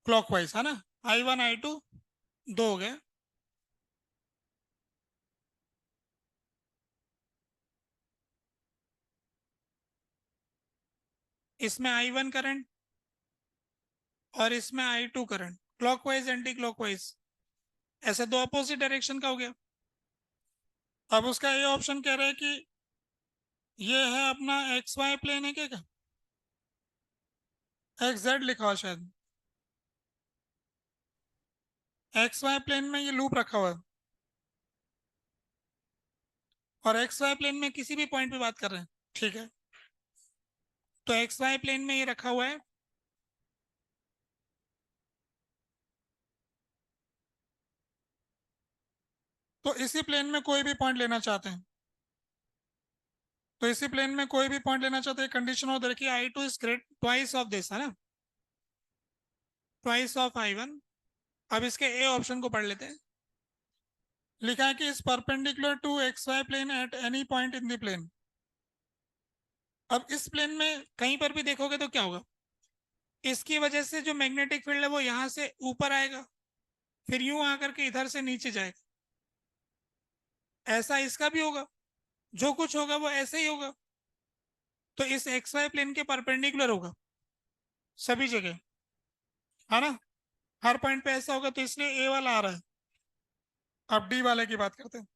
क्लॉकवाइज, है ना? I1 I2 दो हो गए। इसमें I1 करंट और इसमें I2 current, clockwise anti clockwise, ऐसे दो अपोजिट डायरेक्शन का हो गया। अब उसका ये ऑप्शन कह रहा है कि ये है अपना एक्स वाई प्लेन है क्या? एक्स जेड लिखा हुआ शायद। एक्स वाई प्लेन में ये लूप रखा हुआ है, और एक्स वाई प्लेन में किसी भी पॉइंट पे बात कर रहे हैं। ठीक है, तो एक्स वाई प्लेन में ये रखा हुआ है। तो इसी प्लेन में कोई भी पॉइंट लेना चाहते हैं, तो इसी प्लेन में कोई भी पॉइंट लेना चाहते हैं, कंडीशन हो रखी है I2 is great twice of this, है ना? Twice of I1। अब इसके ए ऑप्शन को पढ़ लेते हैं। लिखा है कि is perpendicular to X Y plane at any point in the plane. अब इस प्लेन में कहीं पर भी देखोगे तो क्या होगा? इसकी वजह से जो मैग्नेटिक फील्ड है वो यहां से ऊपर आएगा, फिर यूं आकर के इधर से नीचे जाएगा। ऐसा इसका भी होगा, जो कुछ होगा वो ऐसे ही होगा। तो इस एक्स वाई प्लेन के परपेंडिकुलर होगा सभी जगह, है ना? हर पॉइंट पे ऐसा होगा, तो इसलिए ए वाला आ रहा है। अब डी वाले की बात करते हैं।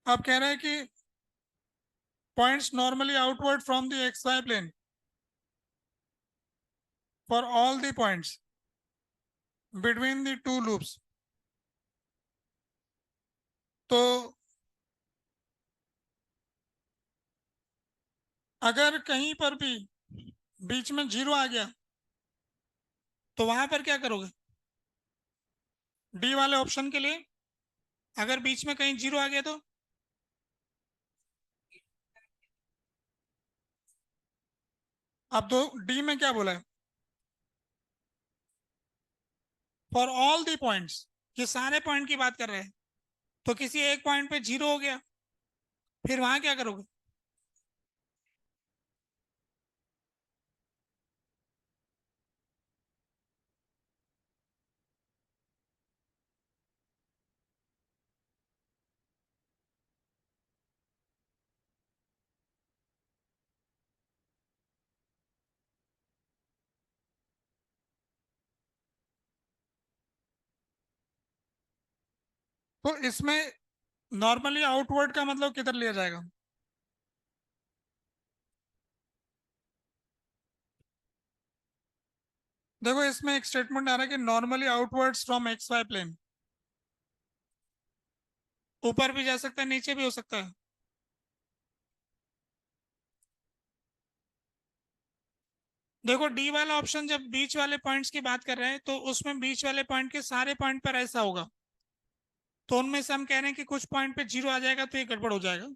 अब कह रहे हैं कि points normally outward from the X Y plane for all the points between the two loops. तो अगर कहीं पर भी बीच में जीरो आ गया तो वहां पर क्या करोगे? डी वाले ऑप्शन के लिए अगर बीच में कहीं जीरो आ गया तो अब दो डी में क्या बोला है, फॉर ऑल दी पॉइंट्स, ये सारे पॉइंट की बात कर रहे हैं। तो किसी एक पॉइंट पे जीरो हो गया, फिर वहां क्या करोगे? तो इसमें नॉर्मली आउटवर्ड का मतलब किधर लिया जाएगा? देखो इसमें एक स्टेटमेंट आ रहा है कि normally outwards from X Y plane, ऊपर भी जा सकता है नीचे भी हो सकता है। देखो डी वाला ऑप्शन जब बीच वाले पॉइंट्स की बात कर रहे हैं तो उसमें बीच वाले पॉइंट के सारे पॉइंट पर ऐसा होगा, तो उनमें से हम कह रहे हैं कि कुछ पॉइंट पे जीरो आ जाएगा तो ये गड़बड़ हो जाएगा।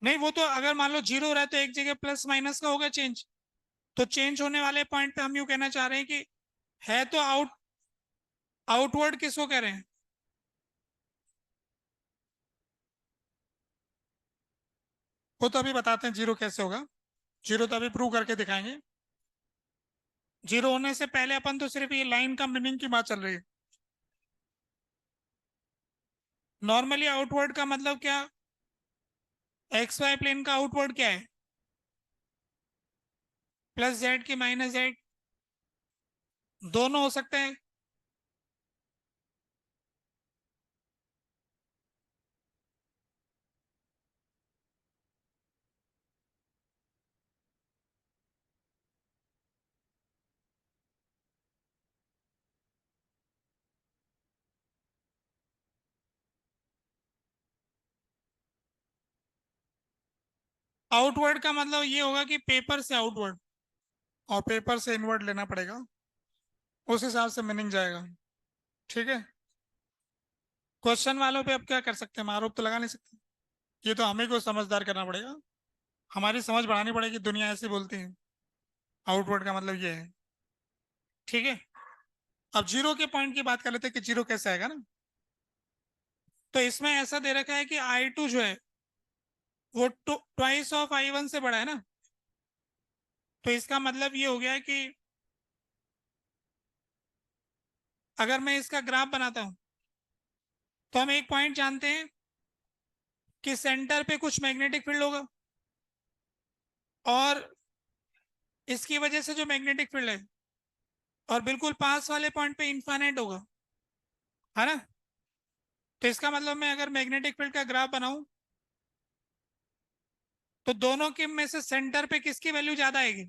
नहीं, वो तो अगर मान लो जीरो हो रहा है तो एक जगह प्लस माइनस का होगा चेंज, तो चेंज होने वाले पॉइंट पे हम यूं कहना चाह रहे हैं कि है तो आउटवर्ड किसको कह रहे हैं? वो तो अभी बताते हैं जीरो कैसे होगा, जीरो तो अभी प्रूव करके दिखाएंगे। जीरो होने से पहले अपन तो सिर्फ ये लाइन का मीनिंग की बात चल रही है। नॉर्मली आउटवर्ड का मतलब क्या, एक्स वाई प्लेन का आउटवर्ड क्या है? प्लस जेड की माइनस जेड, दोनों हो सकते हैं। आउटवर्ड का मतलब ये होगा कि पेपर से आउटवर्ड, और पेपर से इनवर्ड लेना पड़ेगा, उस हिसाब से मीनिंग जाएगा। ठीक है, क्वेश्चन वालों पे अब क्या कर सकते हैं, हम आरोप तो लगा नहीं सकते, ये तो हमें को समझदार करना पड़ेगा, हमारी समझ बढ़ानी पड़ेगी, दुनिया ऐसे बोलती है। आउटवर्ड का मतलब ये है। ठीक है, अब जीरो के पॉइंट की बात कर लेते हैं कि जीरो कैसे आएगा ना। तो इसमें ऐसा दे रखा है कि आई टू जो है वो ट्वाइस ऑफ आई वन से बड़ा है ना, तो इसका मतलब ये हो गया कि अगर मैं इसका ग्राफ बनाता हूं तो हम एक पॉइंट जानते हैं कि सेंटर पे कुछ मैग्नेटिक फील्ड होगा, और इसकी वजह से जो मैग्नेटिक फील्ड है, और बिल्कुल पास वाले पॉइंट पे इन्फानेट होगा, है ना। तो इसका मतलब मैं अगर मैग्नेटिक फील्ड का ग्राफ बनाऊं तो दोनों के में से सेंटर पे किसकी वैल्यू ज्यादा आएगी?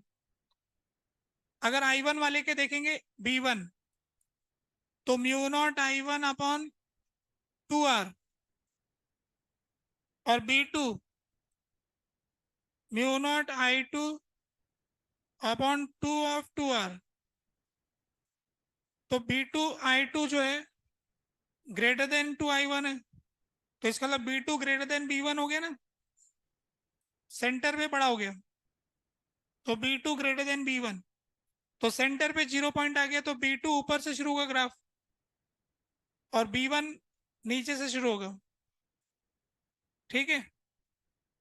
अगर आई वन वाले के देखेंगे बी वन, तो mu naught I one upon two r, और B two mu naught I two upon two of two r. तो बी टू आई टू जो है greater than two I one है, तो इसका मतलब B two greater than B one हो गया ना, सेंटर पे बड़ा हो गया, तो B two greater than B one. तो सेंटर पे जीरो पॉइंट आ गया, तो बी टू ऊपर से शुरू होगा ग्राफ, और बी वन नीचे से शुरू होगा। ठीक है,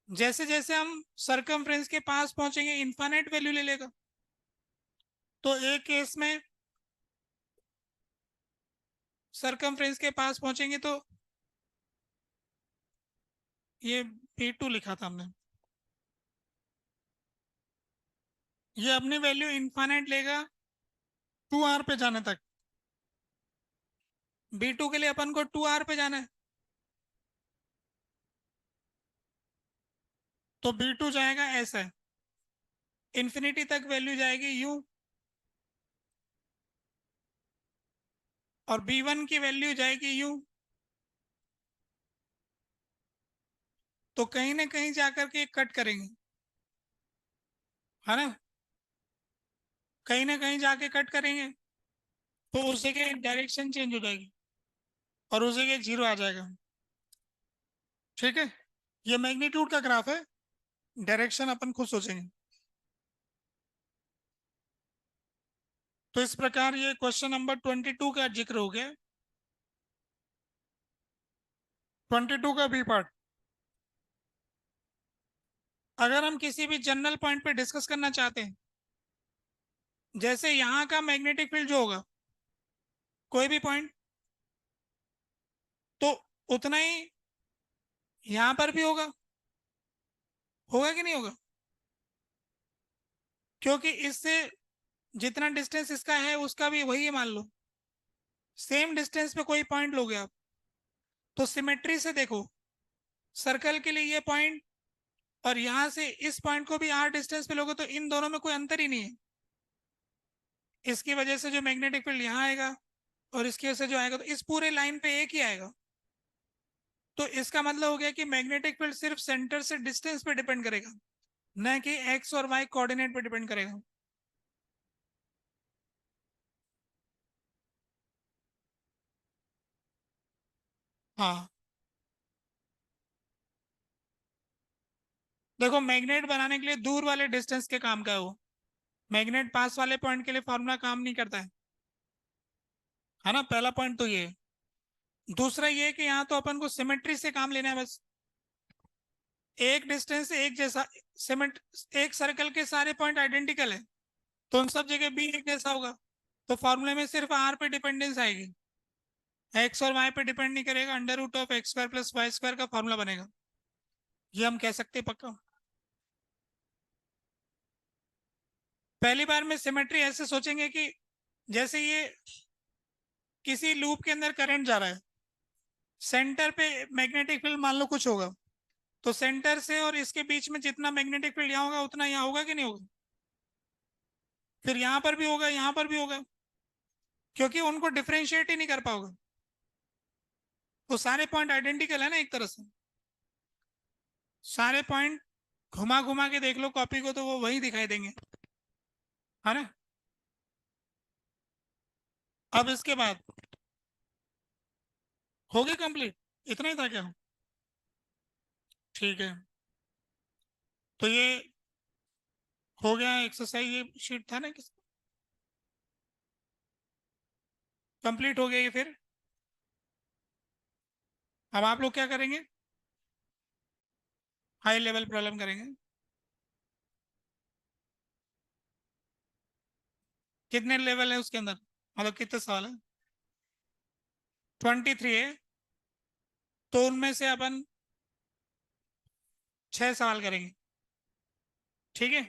जैसे जैसे हम सरकमफ्रेंस के पास पहुंचेंगे इन्फानेट वैल्यू ले लेगा। तो एक केस में सरकमफ्रेंस के पास पहुंचेंगे तो ये बी टू लिखा था हमने, ये अपनी वैल्यू इन्फानेट लेगा टू आर पे जाने तक। बी टू के लिए अपन को टू आर पे जाना है, तो बी टू जाएगा ऐसा, इन्फिनिटी तक वैल्यू जाएगी यू, और बी वन की वैल्यू जाएगी यू। तो कहीं ना कहीं जाकर के कट करेंगे, तो कट करने के बाद में क्या होगा, ये जो बी टू है ये इन्फिनिटी तक जाएगा, और बी वन जो है वो यूं, तो कहीं ना कहीं जाकर के कट करेंगे, तो कहीं ना कहीं जाकर के कट करेंगे, तो कहीं ना कहीं जाकर के कट करेंगे, तो कहीं ना कहीं जाकर के कट करेंगे, तो कहीं ना कहीं जाकर के कट करेंगे, है ना, कहीं ना कहीं जाके कट करेंगे तो उस जगह डायरेक्शन चेंज हो जाएगी और उस जगह जीरो आ जाएगा। ठीक है, ये मैग्नीट्यूड का ग्राफ है, डायरेक्शन अपन खुद सोचेंगे। तो इस प्रकार ये क्वेश्चन नंबर 22 का जिक्र हो गया। 22 का बी पार्ट, अगर हम किसी भी जनरल पॉइंट पे डिस्कस करना चाहते हैं, जैसे यहाँ का मैग्नेटिक फील्ड जो होगा, कोई भी पॉइंट, तो उतना ही यहाँ पर भी होगा। होगा कि नहीं होगा? क्योंकि इससे जितना डिस्टेंस इसका है उसका भी वही है, मान लो सेम डिस्टेंस पे कोई पॉइंट लोगे आप, तो सिमेट्री से देखो, सर्कल के लिए ये पॉइंट और यहां से इस पॉइंट को भी आर डिस्टेंस पे लोगे तो इन दोनों में कोई अंतर ही नहीं है। इसकी वजह से जो मैग्नेटिक फील्ड यहाँ आएगा और इसकी वजह से जो आएगा, तो इस पूरे लाइन पे एक ही आएगा। तो इसका मतलब हो गया कि मैग्नेटिक फील्ड सिर्फ सेंटर से डिस्टेंस पे डिपेंड करेगा, न कि एक्स और वाई कोऑर्डिनेट पे डिपेंड करेगा। हाँ, देखो मैग्नेट बनाने के लिए दूर वाले डिस्टेंस के काम का है वो, मैग्नेट पास वाले पॉइंट के लिए फॉर्मूला काम नहीं करता है ना, पहला पॉइंट तो ये है। दूसरा ये कि यहाँ तो अपन को सिमेट्री से काम लेना है बस, एक डिस्टेंस एक जैसा, सिमेट एक सर्कल के सारे पॉइंट आइडेंटिकल है, तो उन सब जगह भी एक जैसा होगा। तो फॉर्मूले में सिर्फ आर पे डिपेंडेंस आएगी, एक्स और वाई पे डिपेंड नहीं करेगा, under root of X square plus Y square का फॉर्मूला बनेगा। ये हम कह सकते हैं पक्का। पहली बार में सिमेट्री ऐसे सोचेंगे कि जैसे ये किसी लूप के अंदर करंट जा रहा है, सेंटर पे मैग्नेटिक फील्ड मान लो कुछ होगा, तो सेंटर से और इसके बीच में जितना मैग्नेटिक फील्ड यहाँ होगा उतना यहाँ होगा कि नहीं होगा? फिर यहाँ पर भी होगा, यहाँ पर भी होगा, क्योंकि उनको डिफ्रेंशिएट ही नहीं कर पाओगे। वो सारे पॉइंट आइडेंटिकल है ना एक तरह से, सारे पॉइंट घुमा घुमा के देख लो कॉपी को तो वो वही दिखाई देंगे, है ना। अब इसके बाद हो गया कंप्लीट, इतना ही था क्या? ठीक है, तो ये हो गया एक्सरसाइज, ये शीट था ना किस, कंप्लीट हो गया ये। फिर अब आप लोग क्या करेंगे? हाई लेवल प्रॉब्लम करेंगे। कितने लेवल है उसके अंदर, मतलब कितने सवाल है? 23 है, तो उनमें से अपन 6 सवाल करेंगे। ठीक है,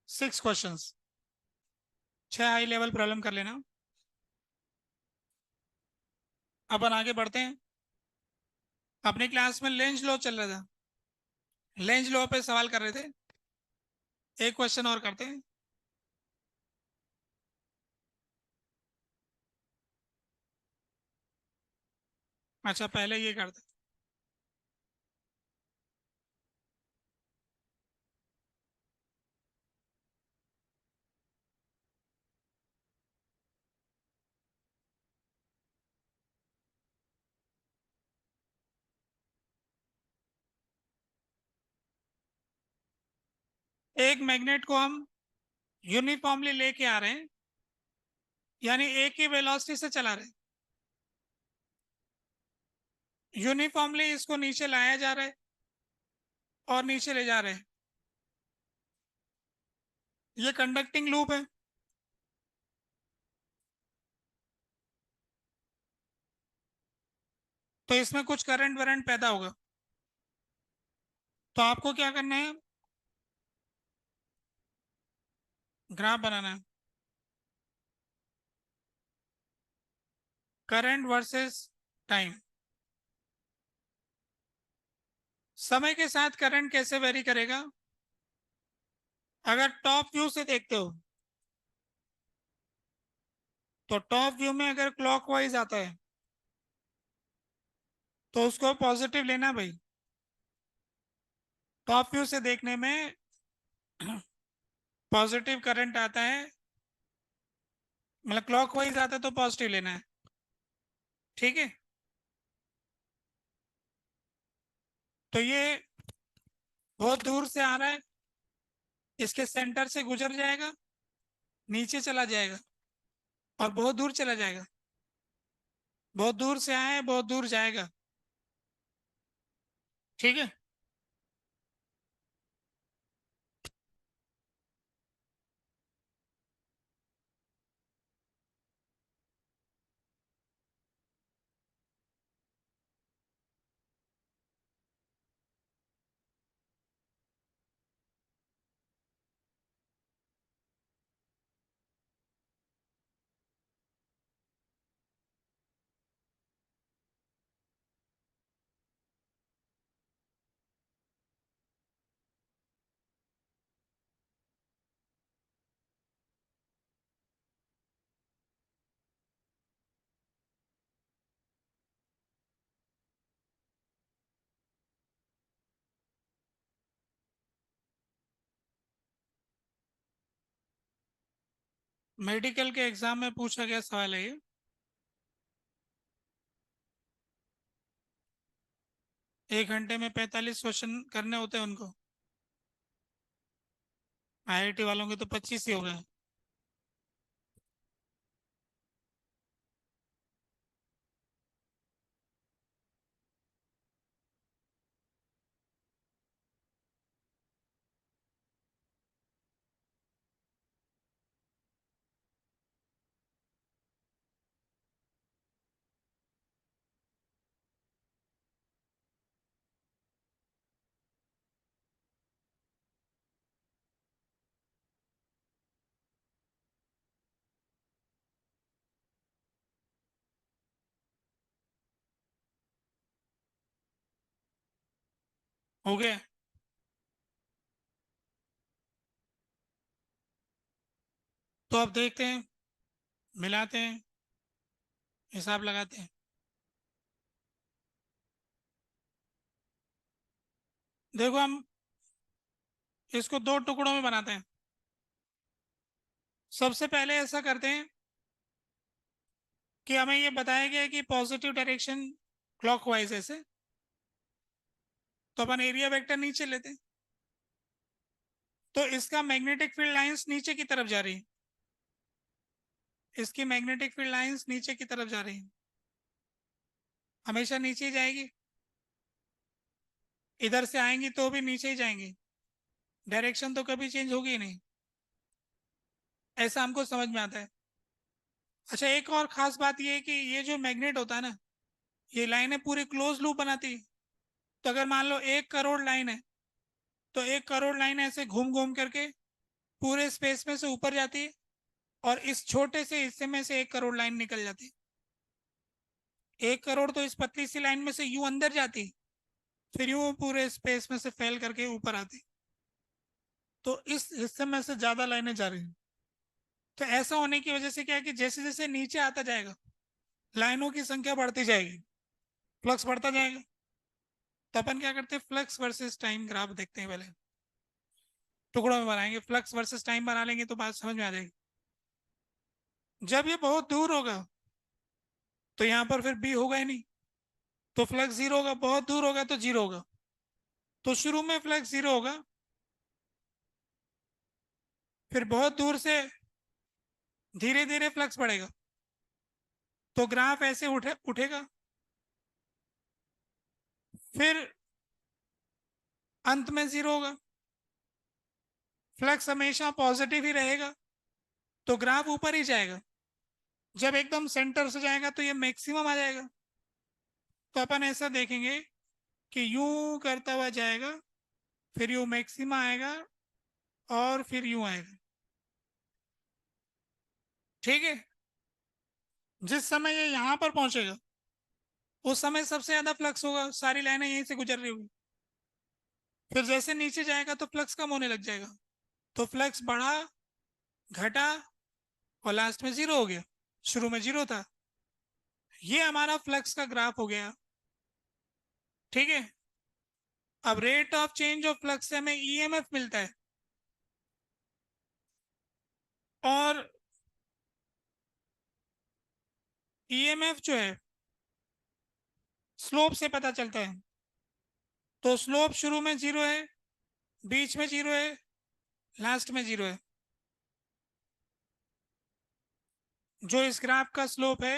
6 क्वेश्चंस, 6 हाई लेवल प्रॉब्लम कर लेना। अपन आगे बढ़ते हैं। अपनी क्लास में लेंज लॉ चल रहा था, लेंज लॉ पे सवाल कर रहे थे, एक क्वेश्चन और करते हैं। अच्छा पहले ये करते हैं। एक मैग्नेट को हम यूनिफॉर्मली लेके आ रहे हैं, यानी एक ही वेलोसिटी से चला रहे हैं, यूनिफॉर्मली इसको नीचे लाया जा रहा है और नीचे ले जा रहे हैं। ये कंडक्टिंग लूप है, तो इसमें कुछ करंट वरंट पैदा होगा। तो आपको क्या करना है, ग्राफ बनाना है, करंट वर्सेस टाइम। समय के साथ करंट कैसे वेरी करेगा? अगर टॉप व्यू से देखते हो, तो टॉप व्यू में अगर क्लॉकवाइज आता है तो उसको पॉजिटिव लेना भाई। टॉप व्यू से देखने में पॉजिटिव करंट आता है, मतलब क्लॉकवाइज आता है तो पॉजिटिव लेना है, ठीक है। तो ये बहुत दूर से आ रहा है, इसके सेंटर से गुजर जाएगा, नीचे चला जाएगा और बहुत दूर चला जाएगा। बहुत दूर से आया है, बहुत दूर जाएगा, ठीक है। मेडिकल के एग्जाम में पूछा गया सवाल है ये। 1 घंटे में 45 क्वेश्चन करने होते हैं उनको। आईआईटी वालों के तो 25 ही हो गए। हो गया। तो अब देखते हैं, मिलाते हैं, हिसाब लगाते हैं। देखो हम इसको 2 टुकड़ों में बनाते हैं। सबसे पहले ऐसा करते हैं कि हमें ये बताया गया है कि पॉजिटिव डायरेक्शन क्लॉकवाइज ऐसे, तो अपन एरिया वेक्टर नीचे लेते हैं। तो इसका मैग्नेटिक फील्ड लाइंस नीचे की तरफ जा रही है, इसकी मैग्नेटिक फील्ड लाइंस नीचे की तरफ जा रही है, हमेशा नीचे ही जाएगी। इधर से आएंगी तो भी नीचे ही जाएंगी, डायरेक्शन तो कभी चेंज होगी ही नहीं। ऐसा हमको समझ में आता है। अच्छा, एक और खास बात ये है कि ये जो मैग्नेट होता है ना, ये लाइनें पूरी क्लोज लूप बनाती है। तो अगर मान लो 1 करोड़ लाइन है, तो 1 करोड़ लाइन ऐसे घूम घूम करके पूरे स्पेस में से ऊपर जाती है, और इस छोटे से हिस्से में से 1 करोड़ लाइन निकल जाती है। 1 करोड़ तो इस पतली सी लाइन में से यूं अंदर जाती, फिर यूं पूरे स्पेस में से फैल करके ऊपर आती। तो इस हिस्से में से ज्यादा लाइनें जा रही हैं। तो ऐसा होने की वजह से क्या है कि जैसे जैसे नीचे आता जाएगा, लाइनों की संख्या बढ़ती जाएगी, फ्लक्स बढ़ता जाएगा। तो अपन क्या करते हैं, फ्लक्स वर्सेस टाइम ग्राफ देखते हैं पहले। टुकड़ों में बनाएंगे, फ्लक्स वर्सेस टाइम बना लेंगे तो बात समझ में आ जाएगी। जब ये बहुत दूर होगा तो यहाँ पर फिर बी होगा ही नहीं, तो फ्लक्स जीरो होगा। बहुत दूर होगा तो जीरो होगा। तो शुरू में फ्लक्स जीरो होगा, फिर बहुत दूर से धीरे धीरे फ्लक्स बढ़ेगा, तो ग्राफ ऐसे उठेगा। फिर अंत में जीरो होगा, फ्लक्स हमेशा पॉजिटिव ही रहेगा, तो ग्राफ ऊपर ही जाएगा। जब एकदम सेंटर से जाएगा तो ये मैक्सिमम आ जाएगा। तो अपन ऐसा देखेंगे कि यूं करता हुआ जाएगा, फिर यूं मैक्सिमा आएगा, और फिर यूं आएगा, ठीक है। जिस समय ये यहाँ पर पहुंचेगा उस समय सबसे ज्यादा फ्लक्स होगा, सारी लाइनें यहीं से गुजर रही होगी। फिर जैसे नीचे जाएगा तो फ्लक्स कम होने लग जाएगा, तो फ्लक्स बढ़ा, घटा, और लास्ट में जीरो हो गया। शुरू में जीरो था। ये हमारा फ्लक्स का ग्राफ हो गया, ठीक है। अब rate of change of flux से हमें ईएमएफ मिलता है। और ईएमएफ जो है स्लोप से पता चलता है। तो स्लोप शुरू में जीरो है, बीच में जीरो है, लास्ट में जीरो है। जो इस ग्राफ का स्लोप है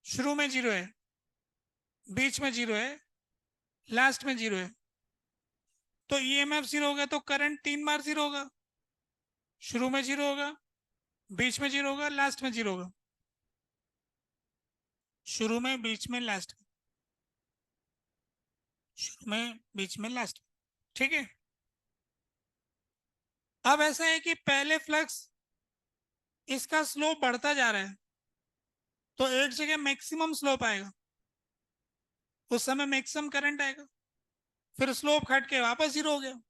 शुरू में जीरो है, बीच में जीरो है, लास्ट में जीरो है। तो ईएमएफ जीरो होगा तो करंट 3 बार जीरो होगा। शुरू में जीरो होगा, बीच में जीरो होगा, लास्ट में जीरो होगा। शुरू में, बीच में, लास्ट में। शुरू में, बीच में, लास्ट में। ठीक है। अब ऐसा है कि पहले फ्लक्स इसका स्लोप बढ़ता जा रहा है, तो एक जगह मैक्सिमम स्लोप आएगा, उस समय मैक्सिमम करंट आएगा, फिर स्लोप घट के वापस जीरो हो गया।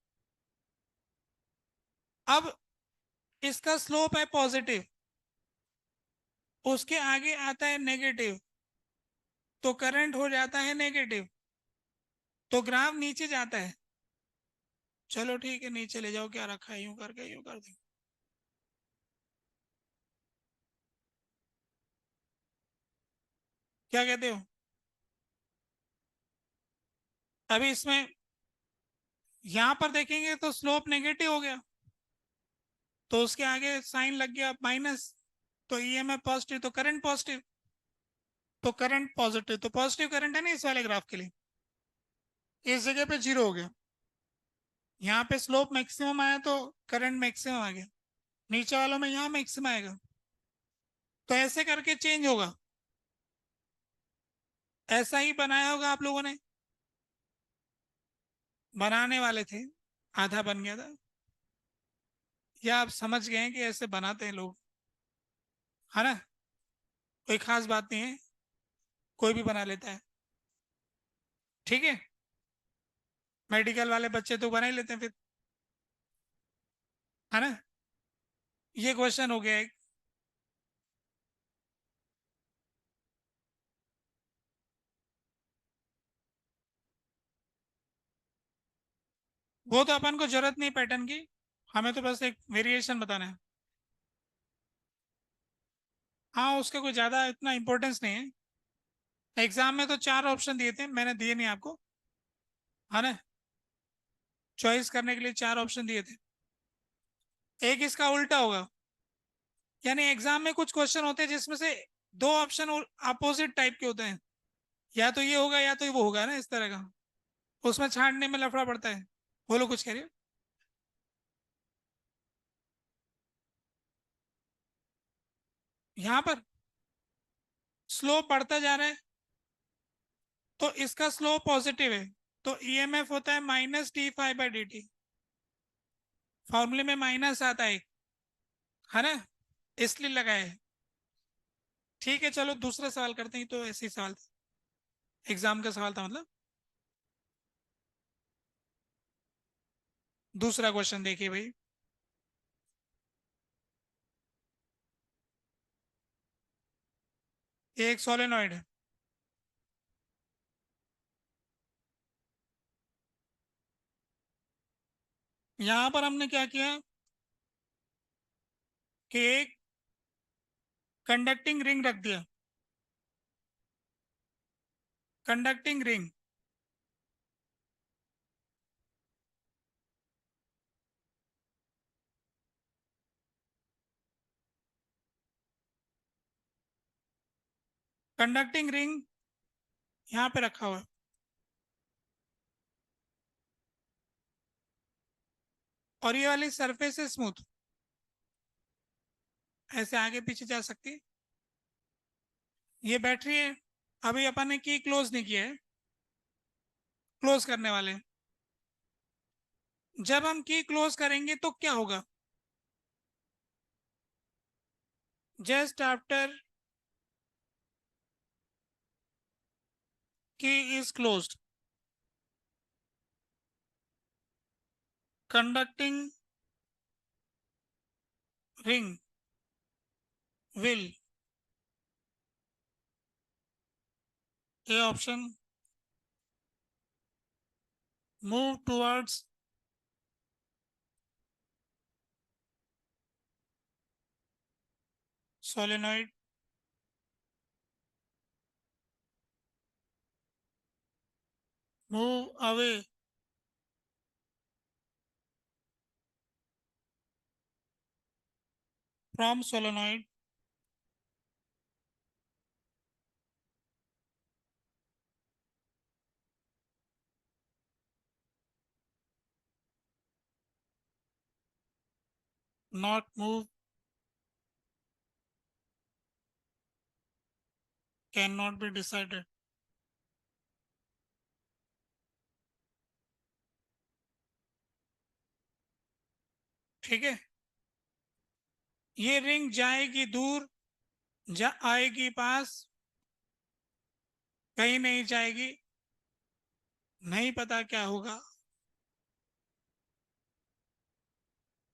अब इसका स्लोप है पॉजिटिव, उसके आगे आता है नेगेटिव, तो करंट हो जाता है नेगेटिव, तो ग्राफ नीचे जाता है। चलो ठीक है, नीचे ले जाओ, क्या रखा है, यूं करके यूं कर दो। क्या कहते हो? अभी इसमें यहां पर देखेंगे तो स्लोप नेगेटिव हो गया, तो उसके आगे साइन लग गया माइनस, तो ईएमएफ पॉजिटिव, तो करंट पॉजिटिव, तो करंट पॉजिटिव, तो पॉजिटिव करंट है ना इस वाले ग्राफ के लिए। इस जगह पे जीरो हो गया, यहाँ पे स्लोप मैक्सिमम आया तो करंट मैक्सिमम आ गया, नीचे वालों में यहाँ मैक्सिमम आएगा। तो ऐसे करके चेंज होगा। ऐसा ही बनाया होगा आप लोगों ने, बनाने वाले थे, आधा बन गया था, या आप समझ गए हैं कि ऐसे बनाते हैं लोग, है ना? कोई खास बात नहीं है, कोई भी बना लेता है। ठीक है, मेडिकल वाले बच्चे तो बना ही लेते हैं फिर, है ना? ये क्वेश्चन हो गया एक। वो तो अपन को जरूरत नहीं पैटर्न की, हमें तो बस एक वेरिएशन बताना है। हाँ, उसका कोई ज्यादा इतना इंपॉर्टेंस नहीं है। एग्जाम में तो 4 ऑप्शन दिए थे, मैंने दिए नहीं आपको, है ना? चॉइस करने के लिए 4 ऑप्शन दिए थे। एक इसका उल्टा होगा, यानी एग्जाम में कुछ क्वेश्चन होते हैं जिसमें से 2 ऑप्शन अपोजिट टाइप के होते हैं, या तो ये होगा या तो वो होगा ना, इस तरह का। उसमें छांटने में लफड़ा पड़ता है। बोलो, कुछ कह रहे हो? यहाँ पर स्लोप बढ़ता जा रहा है, तो इसका स्लोप पॉजिटिव है, तो ईएमएफ होता है -d∅dt। फॉर्मूले में माइनस आता है ना, इसलिए लगा है। ठीक है, चलो दूसरा सवाल करते हैं, तो ऐसे ही सवाल था, एग्जाम का सवाल था मतलब। दूसरा क्वेश्चन देखिए भाई। ये एक सोलेनॉइड है। यहां पर हमने क्या किया कि एक कंडक्टिंग रिंग रख दिया। कंडक्टिंग रिंग, कंडक्टिंग रिंग यहाँ पे रखा हुआ है, और ये वाली सरफेस है स्मूथ, ऐसे आगे पीछे जा सकती है। ये बैटरी है, अभी अपन ने की क्लोज नहीं किया है, क्लोज करने वाले हैं। जब हम की क्लोज करेंगे तो क्या होगा? जस्ट आफ्टर की is closed, conducting ring will, A option, move towards solenoid move away from solenoid not move can not be decided. ठीक है, ये रिंग जाएगी दूर, आएगी पास, कहीं नहीं जाएगी, नहीं पता क्या होगा।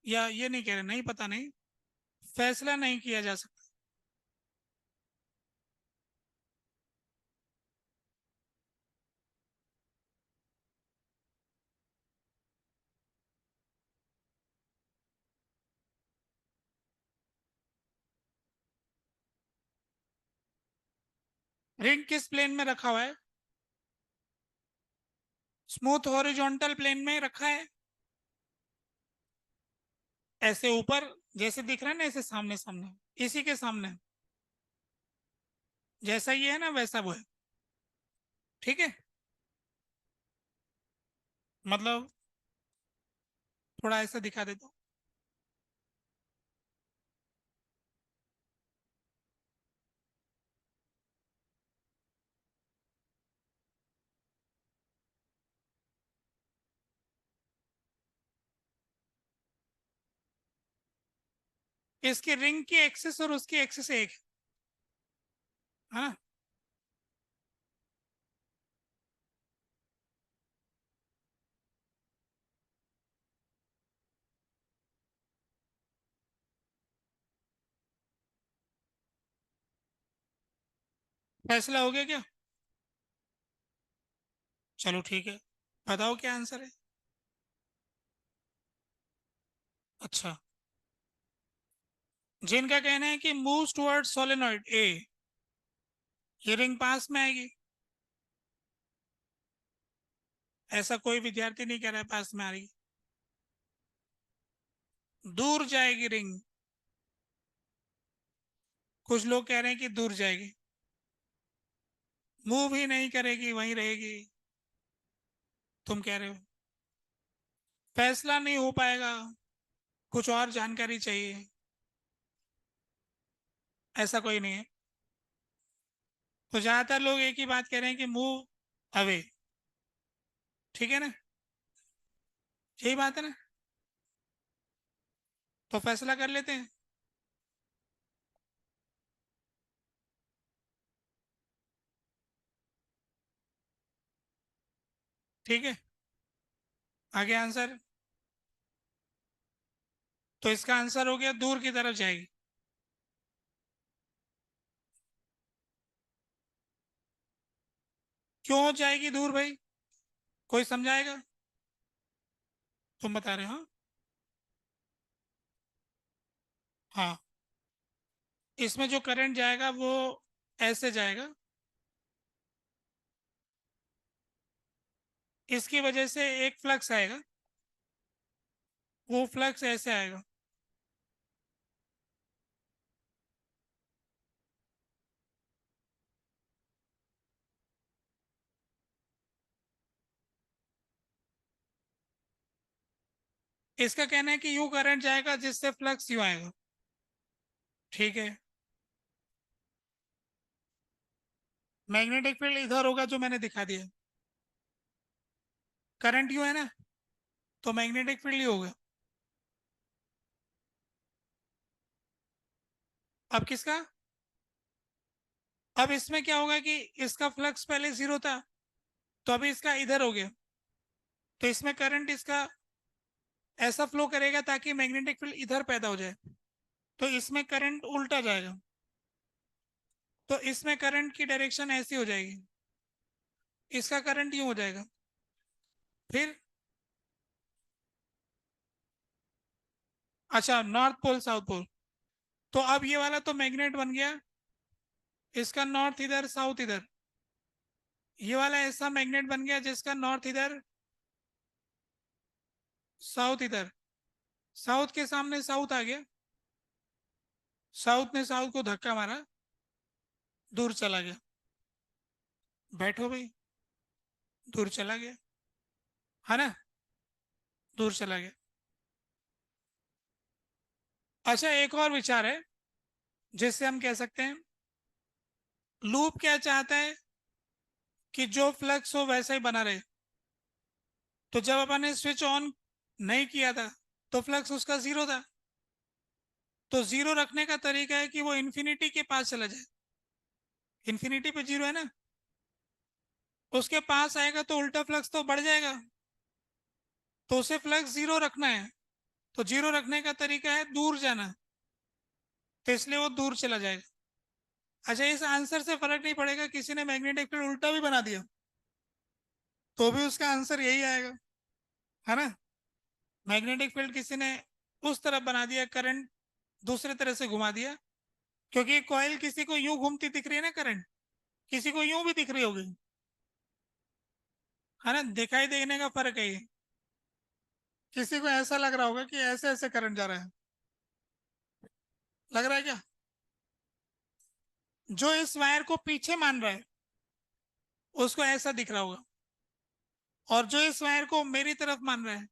या ये नहीं कह रहे, नहीं पता नहीं, फैसला नहीं किया जा सकता। रिंग किस प्लेन में रखा हुआ है? स्मूथ हॉरिजॉन्टल प्लेन में रखा है, ऐसे ऊपर जैसे दिख रहा है ना, ऐसे सामने सामने, इसी के सामने, जैसा ये है ना वैसा वो है। ठीक है, मतलब थोड़ा ऐसा दिखा देता हूँ। इसकी रिंग की एक्सिस और उसकी एक्सिस एक है ना। फैसला हो गया क्या? चलो ठीक है, बताओ क्या आंसर है। अच्छा, जिनका कहना है कि मूव्स टुवर्ड सोलेनॉइड ए, ये रिंग पास में आएगी, ऐसा कोई विद्यार्थी नहीं कह रहा है पास में आ रही, दूर जाएगी रिंग। कुछ लोग कह रहे हैं कि दूर जाएगी, मूव ही नहीं करेगी, वहीं रहेगी। तुम कह रहे हो फैसला नहीं हो पाएगा, कुछ और जानकारी चाहिए। ऐसा कोई नहीं है। तो ज्यादातर लोग एक ही बात कह रहे हैं कि मूव अवे। ठीक है ना, यही बात है ना, तो फैसला कर लेते हैं। ठीक है, आगे आंसर। तो इसका आंसर हो गया दूर की तरफ जाएगी। क्यों जाएगी दूर भाई, कोई समझाएगा? तुम बता रहे हो? हाँ, हाँ, इसमें जो करंट जाएगा वो ऐसे जाएगा, इसकी वजह से एक फ्लक्स आएगा, वो फ्लक्स ऐसे आएगा। इसका कहना है कि यूं करंट जाएगा जिससे फ्लक्स यूं आएगा। ठीक है, मैग्नेटिक फील्ड इधर होगा जो मैंने दिखा दिया, करंट यूं है ना, तो मैग्नेटिक फील्ड ही होगा। अब किसका? अब इसमें क्या होगा कि इसका फ्लक्स पहले जीरो था, तो अभी इसका इधर हो गया, तो इसमें करंट इसका ऐसा फ्लो करेगा ताकि मैग्नेटिक फील्ड इधर पैदा हो जाए, तो इसमें करंट उल्टा जाएगा, तो इसमें करंट की डायरेक्शन ऐसी हो जाएगी, इसका करंट यूं हो जाएगा। फिर अच्छा, नॉर्थ पोल साउथ पोल, तो अब ये वाला तो मैग्नेट बन गया, इसका नॉर्थ इधर साउथ इधर। ये वाला ऐसा मैग्नेट बन गया जिसका नॉर्थ इधर साउथ इधर। साउथ के सामने साउथ आ गया, साउथ ने साउथ को धक्का मारा, दूर चला गया। बैठो भाई, दूर चला गया, है ना, दूर चला गया। अच्छा, एक और विचार है जिससे हम कह सकते हैं लूप क्या चाहता है कि जो फ्लक्स हो वैसा ही बना रहे। तो जब अपन ने स्विच ऑन नहीं किया था तो फ्लक्स उसका जीरो था। तो जीरो रखने का तरीका है कि वो इन्फिनिटी के पास चला जाए। इन्फिनिटी पे जीरो है ना, उसके पास आएगा तो उल्टा फ्लक्स तो बढ़ जाएगा। तो उसे फ्लक्स जीरो रखना है, तो जीरो रखने का तरीका है दूर जाना, तो इसलिए वो दूर चला जाएगा। अच्छा, इस आंसर से फर्क नहीं पड़ेगा किसी ने मैग्नेटिक फील्ड उल्टा भी बना दिया तो भी उसका आंसर यही आएगा, है ना। मैग्नेटिक फील्ड किसी ने उस तरफ बना दिया, करंट दूसरे तरह से घुमा दिया, क्योंकि कॉइल किसी को यूं घूमती दिख रही है ना, करंट किसी को यूं भी दिख रही होगी, है ना, दिखाई देने का फर्क है ये। किसी को ऐसा लग रहा होगा कि ऐसे ऐसे करंट जा रहा है, लग रहा है क्या। जो इस वायर को पीछे मान रहा है उसको ऐसा दिख रहा होगा, और जो इस वायर को मेरी तरफ मान रहा है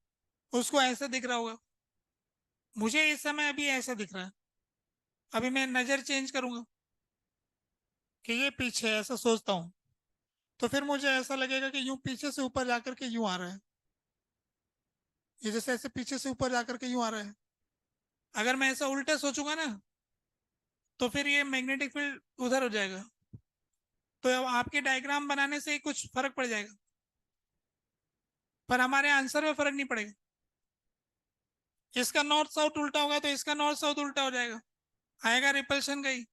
उसको ऐसा दिख रहा होगा। मुझे इस समय अभी ऐसा दिख रहा है, अभी मैं नजर चेंज करूंगा कि ये पीछे है, ऐसा सोचता हूँ, तो फिर मुझे ऐसा लगेगा कि यूं पीछे से ऊपर जाकर के यूं आ रहा है। ये जैसे ऐसे पीछे से ऊपर जाकर के यूं आ रहा है। अगर मैं ऐसा उल्टा सोचूंगा ना तो फिर ये मैग्नेटिक फील्ड उधर हो जाएगा। तो अब आपके डायग्राम बनाने से ही कुछ फर्क पड़ जाएगा, पर हमारे आंसर में फर्क नहीं पड़ेगा। इसका नॉर्थ साउथ उल्टा होगा तो इसका नॉर्थ साउथ उल्टा हो जाएगा, आएगा रिपल्शन का ही।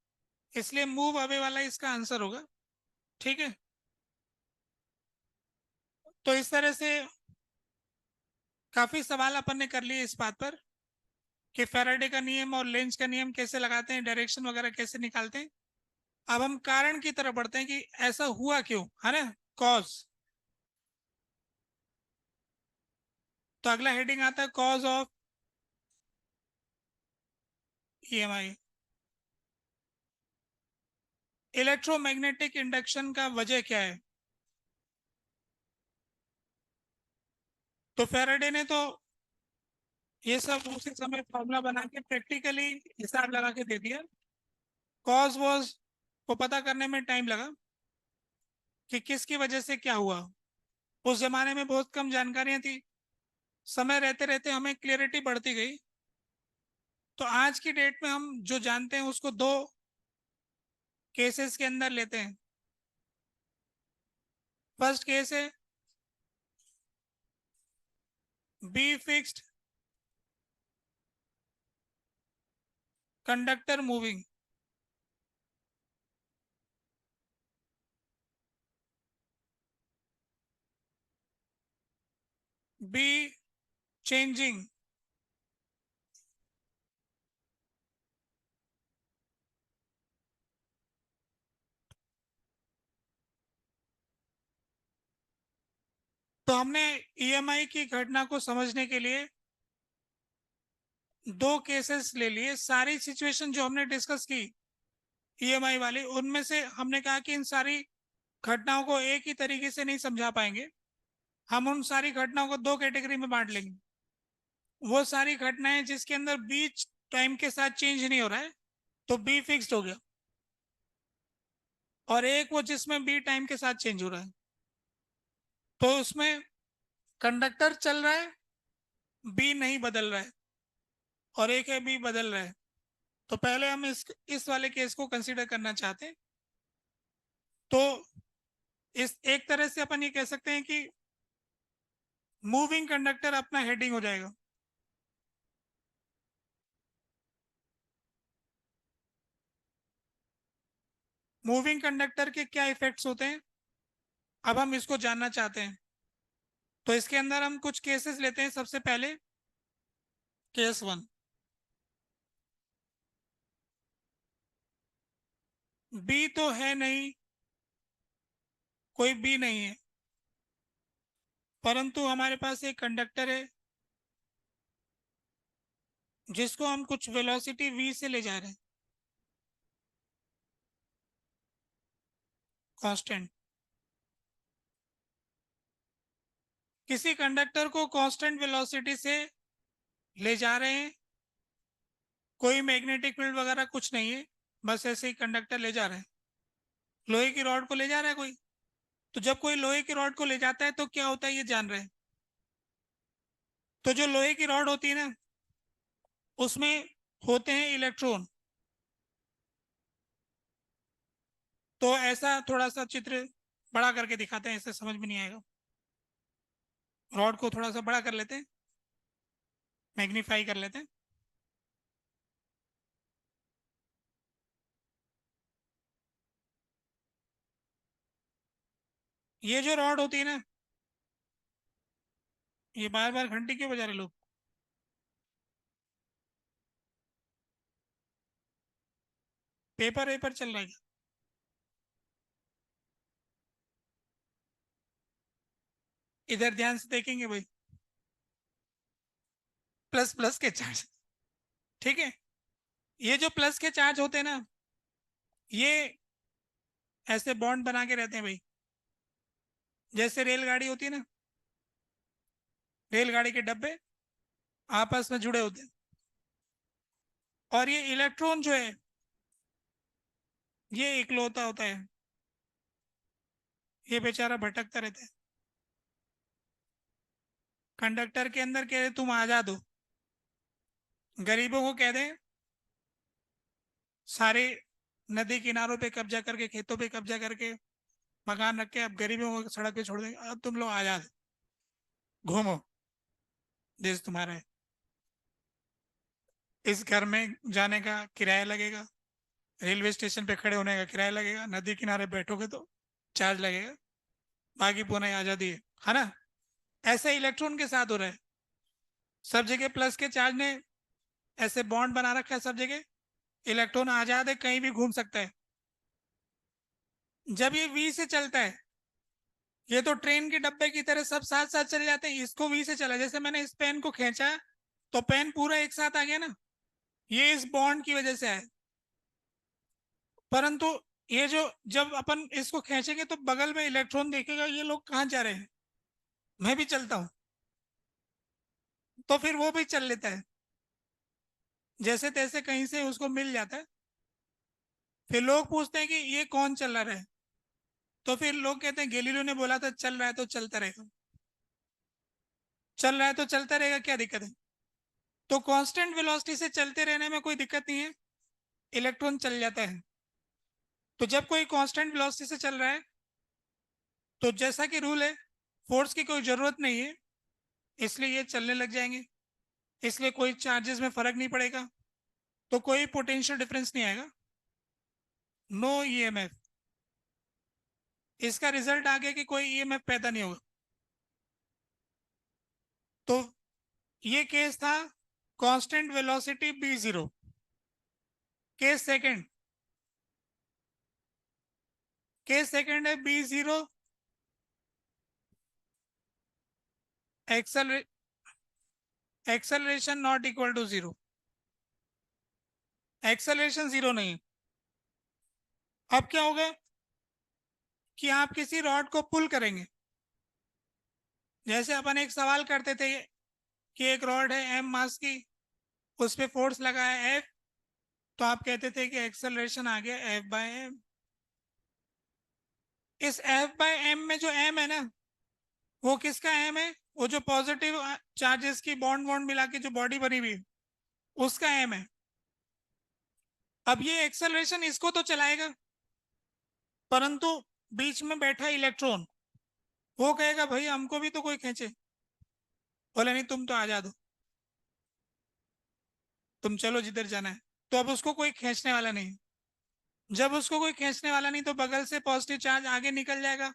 इसलिए मूव अवे वाला इसका आंसर होगा। ठीक है, तो इस तरह से काफी सवाल अपन ने कर लिए इस बात पर कि फैराडे का नियम और लेंज का नियम कैसे लगाते हैं, डायरेक्शन वगैरह कैसे निकालते हैं। अब हम कारण की तरफ बढ़ते हैं कि ऐसा हुआ क्यों, है ना, कॉज। तो अगला हेडिंग आता है cause of EMI. Electromagnetic induction का वजह क्या है। तो फैराडे ने तो ये सब उसी समय फॉर्मूला बना के प्रैक्टिकली हिसाब लगा के दे दिया। कॉज वॉज को पता करने में टाइम लगा कि किसकी वजह से क्या हुआ। उस जमाने में बहुत कम जानकारियां थी, समय रहते रहते हमें क्लियरिटी बढ़ती गई। तो आज की डेट में हम जो जानते हैं उसको दो केसेस के अंदर लेते हैं। फर्स्ट केस है be fixed conductor moving. Be changing. तो हमने ईएमआई की घटना को समझने के लिए दो केसेस ले लिए। सारी सिचुएशन जो हमने डिस्कस की ईएमआई वाली, उनमें से हमने कहा कि इन सारी घटनाओं को एक ही तरीके से नहीं समझा पाएंगे, हम उन सारी घटनाओं को दो कैटेगरी में बांट लेंगे। वो सारी घटनाएं जिसके अंदर बीच टाइम के साथ चेंज नहीं हो रहा है तो बी फिक्स्ड हो गया, और एक वो जिसमें बी टाइम के साथ चेंज हो रहा है। तो उसमें कंडक्टर चल रहा है, बी नहीं बदल रहा है, और एक है बी बदल रहा है। तो पहले हम इस वाले केस को कंसीडर करना चाहते हैं। तो इस एक तरह से अपन ये कह सकते हैं कि मूविंग कंडक्टर अपना हेडिंग हो जाएगा। मूविंग कंडक्टर के क्या इफेक्ट्स होते हैं, अब हम इसको जानना चाहते हैं। तो इसके अंदर हम कुछ केसेस लेते हैं। सबसे पहले केस वन। बी तो है नहीं, कोई बी नहीं है, परंतु हमारे पास एक कंडक्टर है जिसको हम कुछ वेलोसिटी v से ले जा रहे हैं, कांस्टेंट। किसी कंडक्टर को कांस्टेंट वेलोसिटी से ले जा रहे हैं, कोई मैग्नेटिक फील्ड वगैरह कुछ नहीं है, बस ऐसे ही कंडक्टर ले जा रहे हैं। लोहे की रॉड को ले जा रहा है कोई, तो जब कोई लोहे की रॉड को ले जाता है तो क्या होता है ये जान रहे हैं। तो जो लोहे की रॉड होती है ना, उसमें होते हैं इलेक्ट्रॉन। तो ऐसा थोड़ा सा चित्र बड़ा करके दिखाते हैं, इससे समझ में नहीं आएगा। रॉड को थोड़ा सा बड़ा कर लेते हैं, मैग्नीफाई कर लेते हैं। ये जो रॉड होती है ना, ये बार बार घंटी क्यों बजा रहे लोग? पेपर वेपर चल रहा है क्या? इधर ध्यान से देखेंगे भाई, प्लस प्लस के चार्ज, ठीक है। ये जो प्लस के चार्ज होते हैं ना, ये ऐसे बॉन्ड बना के रहते हैं भाई। जैसे रेलगाड़ी होती है ना, रेलगाड़ी के डब्बे आपस में जुड़े होते हैं। और ये इलेक्ट्रॉन जो है, ये इकलौता होता है, ये बेचारा भटकता रहता है। कंडक्टर के अंदर कह दे तुम आजाद हो, गरीबों को कह दे सारे नदी किनारों पे कब्जा करके, खेतों पे कब्जा करके, मकान रख के अब गरीबों को सड़क पे छोड़ देंगे, अब तुम लोग आजाद घूमो, देश तुम्हारा है। इस घर में जाने का किराया लगेगा, रेलवे स्टेशन पे खड़े होने का किराया लगेगा, नदी किनारे बैठोगे तो चार्ज लगेगा, बाकी पूरी आजादी है ना। ऐसे इलेक्ट्रॉन के साथ हो रहा है, सब जगह प्लस के चार्ज ने ऐसे बॉन्ड बना रखा है सब जगह। इलेक्ट्रॉन आजाद है, कहीं भी घूम सकता है। जब ये वी से चलता है, ये तो ट्रेन के डब्बे की तरह सब साथ साथ चले जाते हैं, इसको वी से चला, जैसे मैंने इस पेन को खींचा तो पेन पूरा एक साथ आ गया ना, ये इस बॉन्ड की वजह से है। परंतु ये जो, जब अपन इसको खींचेंगे तो बगल में इलेक्ट्रॉन देखेगा ये लोग कहाँ जा रहे हैं, मैं भी चलता हूँ, तो फिर वो भी चल लेता है, जैसे तैसे कहीं से उसको मिल जाता है। फिर लोग पूछते हैं कि ये कौन चला रहा है, तो फिर लोग कहते हैं गैलीलियो ने बोला था चल रहा है तो चलता रहेगा, चल रहा है तो चलता रहेगा, क्या दिक्कत है। तो कांस्टेंट वेलोसिटी से चलते रहने में कोई दिक्कत नहीं है, इलेक्ट्रॉन चल जाता है। तो जब कोई कांस्टेंट वेलोसिटी से चल रहा है, तो जैसा कि रूल है, फोर्स की कोई ज़रूरत नहीं है, इसलिए ये चलने लग जाएंगे, इसलिए कोई चार्जेस में फर्क नहीं पड़ेगा, तो कोई पोटेंशियल डिफरेंस नहीं आएगा, नो ईएमएफ। इसका रिजल्ट आ गया कि कोई ईएमएफ पैदा नहीं होगा। तो ये केस था constant velocity B zero. Case second, case second है B zero acceleration not equal to zero. Acceleration zero नहीं। अब क्या होगा कि आप किसी रॉड को पुल करेंगे, जैसे अपन एक सवाल करते थे कि एक रॉड है एम मास की, उस पे फोर्स लगा है एफ, तो आप कहते थे कि एक्सेलरेशन आ गया एफ बाय एम। इस एफ बाय एम में जो एम है ना, वो किसका एम है? वो जो पॉजिटिव चार्जेस की बॉन्ड बॉन्ड मिला के जो बॉडी बनी हुई है, उसका एम है। अब ये एक्सेलरेशन इसको तो चलाएगा, परंतु बीच में बैठा इलेक्ट्रॉन, वो कहेगा भाई हमको भी तो कोई खींचे, बोले नहीं तुम तो आजाद हो, तुम चलो जिधर जाना है। तो अब उसको कोई खींचने वाला नहीं। जब उसको कोई खींचने वाला नहीं, तो बगल से पॉजिटिव चार्ज आगे निकल जाएगा,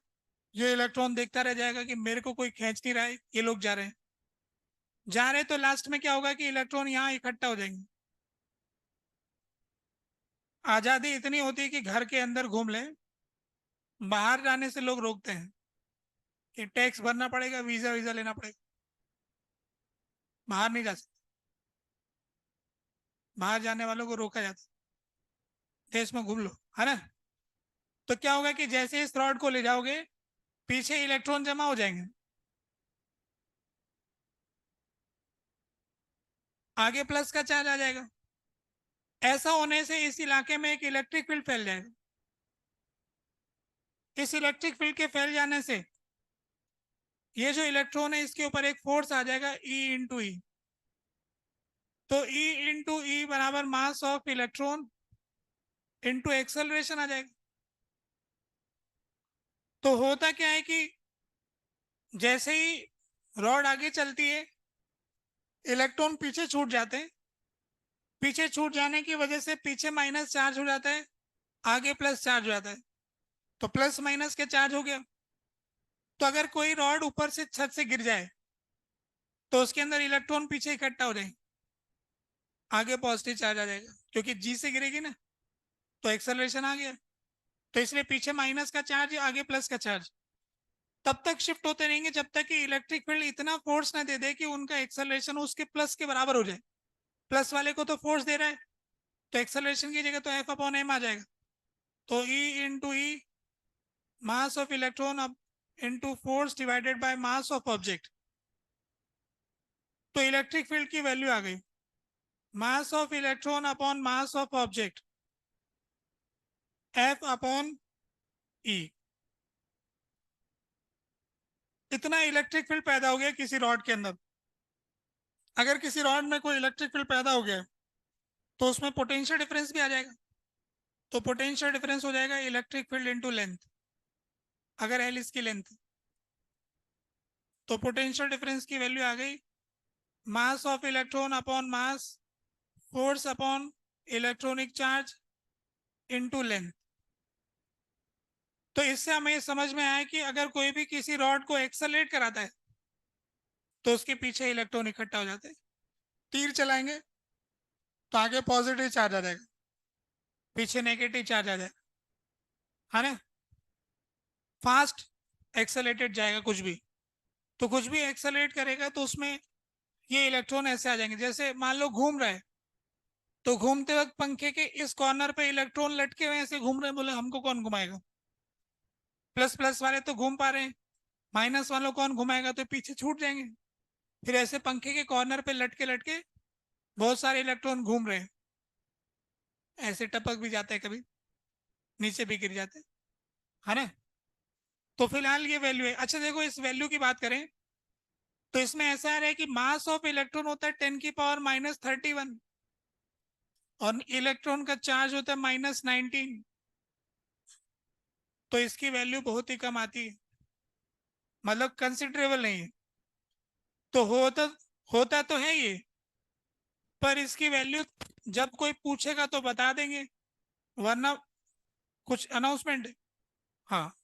ये इलेक्ट्रॉन देखता रह जाएगा कि मेरे को कोई खींच नहीं रहा है, ये लोग जा रहे हैं, जा रहे हैं। तो लास्ट में क्या होगा कि इलेक्ट्रॉन यहाँ इकट्ठा हो जाएंगे। आजादी इतनी होती है कि घर के अंदर घूम ले, बाहर जाने से लोग रोकते हैं कि टैक्स भरना पड़ेगा, वीजा वीजा लेना पड़ेगा, बाहर नहीं जा सकते। बाहर जाने वालों को रोका जाता है, देश में घूम लो, है ना। तो क्या होगा कि जैसे इस रॉड को ले जाओगे, पीछे इलेक्ट्रॉन जमा हो जाएंगे, आगे प्लस का चार्ज आ जाएगा। ऐसा होने से इस इलाके में एक इलेक्ट्रिक फील्ड फैल जाएगा। इस इलेक्ट्रिक फील्ड के फैल जाने से ये जो इलेक्ट्रॉन है इसके ऊपर एक फोर्स आ जाएगा, ई इंटू ई। तो ई इंटू ई बराबर mass of electron into acceleration आ जाएगा। तो होता क्या है कि जैसे ही रॉड आगे चलती है, इलेक्ट्रॉन पीछे छूट जाते हैं, पीछे छूट जाने की वजह से पीछे माइनस चार्ज हो जाता है, आगे प्लस चार्ज हो जाता है। तो प्लस माइनस के चार्ज हो गया। तो अगर कोई रॉड ऊपर से छत से गिर जाए तो उसके अंदर इलेक्ट्रॉन पीछे इकट्ठा हो जाएंगे, आगे पॉजिटिव चार्ज आ जाएगा, क्योंकि जी से गिरेगी ना, तो एक्सेलरेशन आ गया। तो इसलिए पीछे माइनस का चार्ज, आगे प्लस का चार्ज तब तक शिफ्ट होते रहेंगे जब तक कि इलेक्ट्रिक फील्ड इतना फोर्स ना दे दे कि उनका एक्सेलरेशन उसके प्लस के बराबर हो जाए। प्लस वाले को तो फोर्स दे रहा है, तो एक्सेलरेशन की जगह तो एफ अपॉन एम आ जाएगा। तो e into e, mass of electron अब into force divided by mass of object. तो इलेक्ट्रिक फील्ड की वैल्यू आ गई, mass of electron upon mass of object, f upon e. इतना इलेक्ट्रिक फील्ड पैदा हो गया किसी रॉड के अंदर। अगर किसी रॉड में कोई इलेक्ट्रिक फील्ड पैदा हो गया तो उसमें पोटेंशियल डिफरेंस भी आ जाएगा। तो पोटेंशियल डिफरेंस हो जाएगा इलेक्ट्रिक फील्ड इनटू लेंथ। अगर एल इसकी लेंथ, तो पोटेंशियल डिफरेंस की वैल्यू आ गई, mass of electron upon mass, force upon electronic charge into length. तो इससे हमें समझ में आया कि अगर कोई भी किसी रॉड को एक्सेलरेट कराता है तो उसके पीछे इलेक्ट्रॉन इकट्ठा हो जाते हैं। तीर चलाएंगे तो आगे पॉजिटिव चार्ज आ जाएगा, पीछे नेगेटिव चार्ज आ जाएगा, है ना। फास्ट एक्सेलरेटेड जाएगा कुछ भी, तो कुछ भी एक्सेलरेट करेगा तो उसमें ये इलेक्ट्रॉन ऐसे आ जाएंगे। जैसे मान लो घूम रहा है, तो घूमते वक्त पंखे के इस कॉर्नर पे इलेक्ट्रॉन लटके हुए ऐसे घूम रहे हैं, बोले हमको कौन घुमाएगा। प्लस प्लस वाले तो घूम पा रहे हैं, माइनस वालों कौन घुमाएगा, तो पीछे छूट जाएंगे। फिर ऐसे पंखे के कॉर्नर पे लटके लटके बहुत सारे इलेक्ट्रॉन घूम रहे हैं, ऐसे टपक भी जाते हैं, कभी नीचे भी गिर जाते हैं, है ना। तो फिलहाल ये वैल्यू है। अच्छा देखो, इस वैल्यू की बात करें तो इसमें ऐसा आ रहा है कि मास ऑफ इलेक्ट्रॉन होता है 10⁻31 और इलेक्ट्रॉन का चार्ज होता है -19। तो इसकी वैल्यू बहुत ही कम आती है, मतलब कंसिडरेबल नहीं है। तो होता तो है ये, पर इसकी वैल्यू जब कोई पूछेगा तो बता देंगे, वरना कुछ अनाउंसमेंट है। हाँ,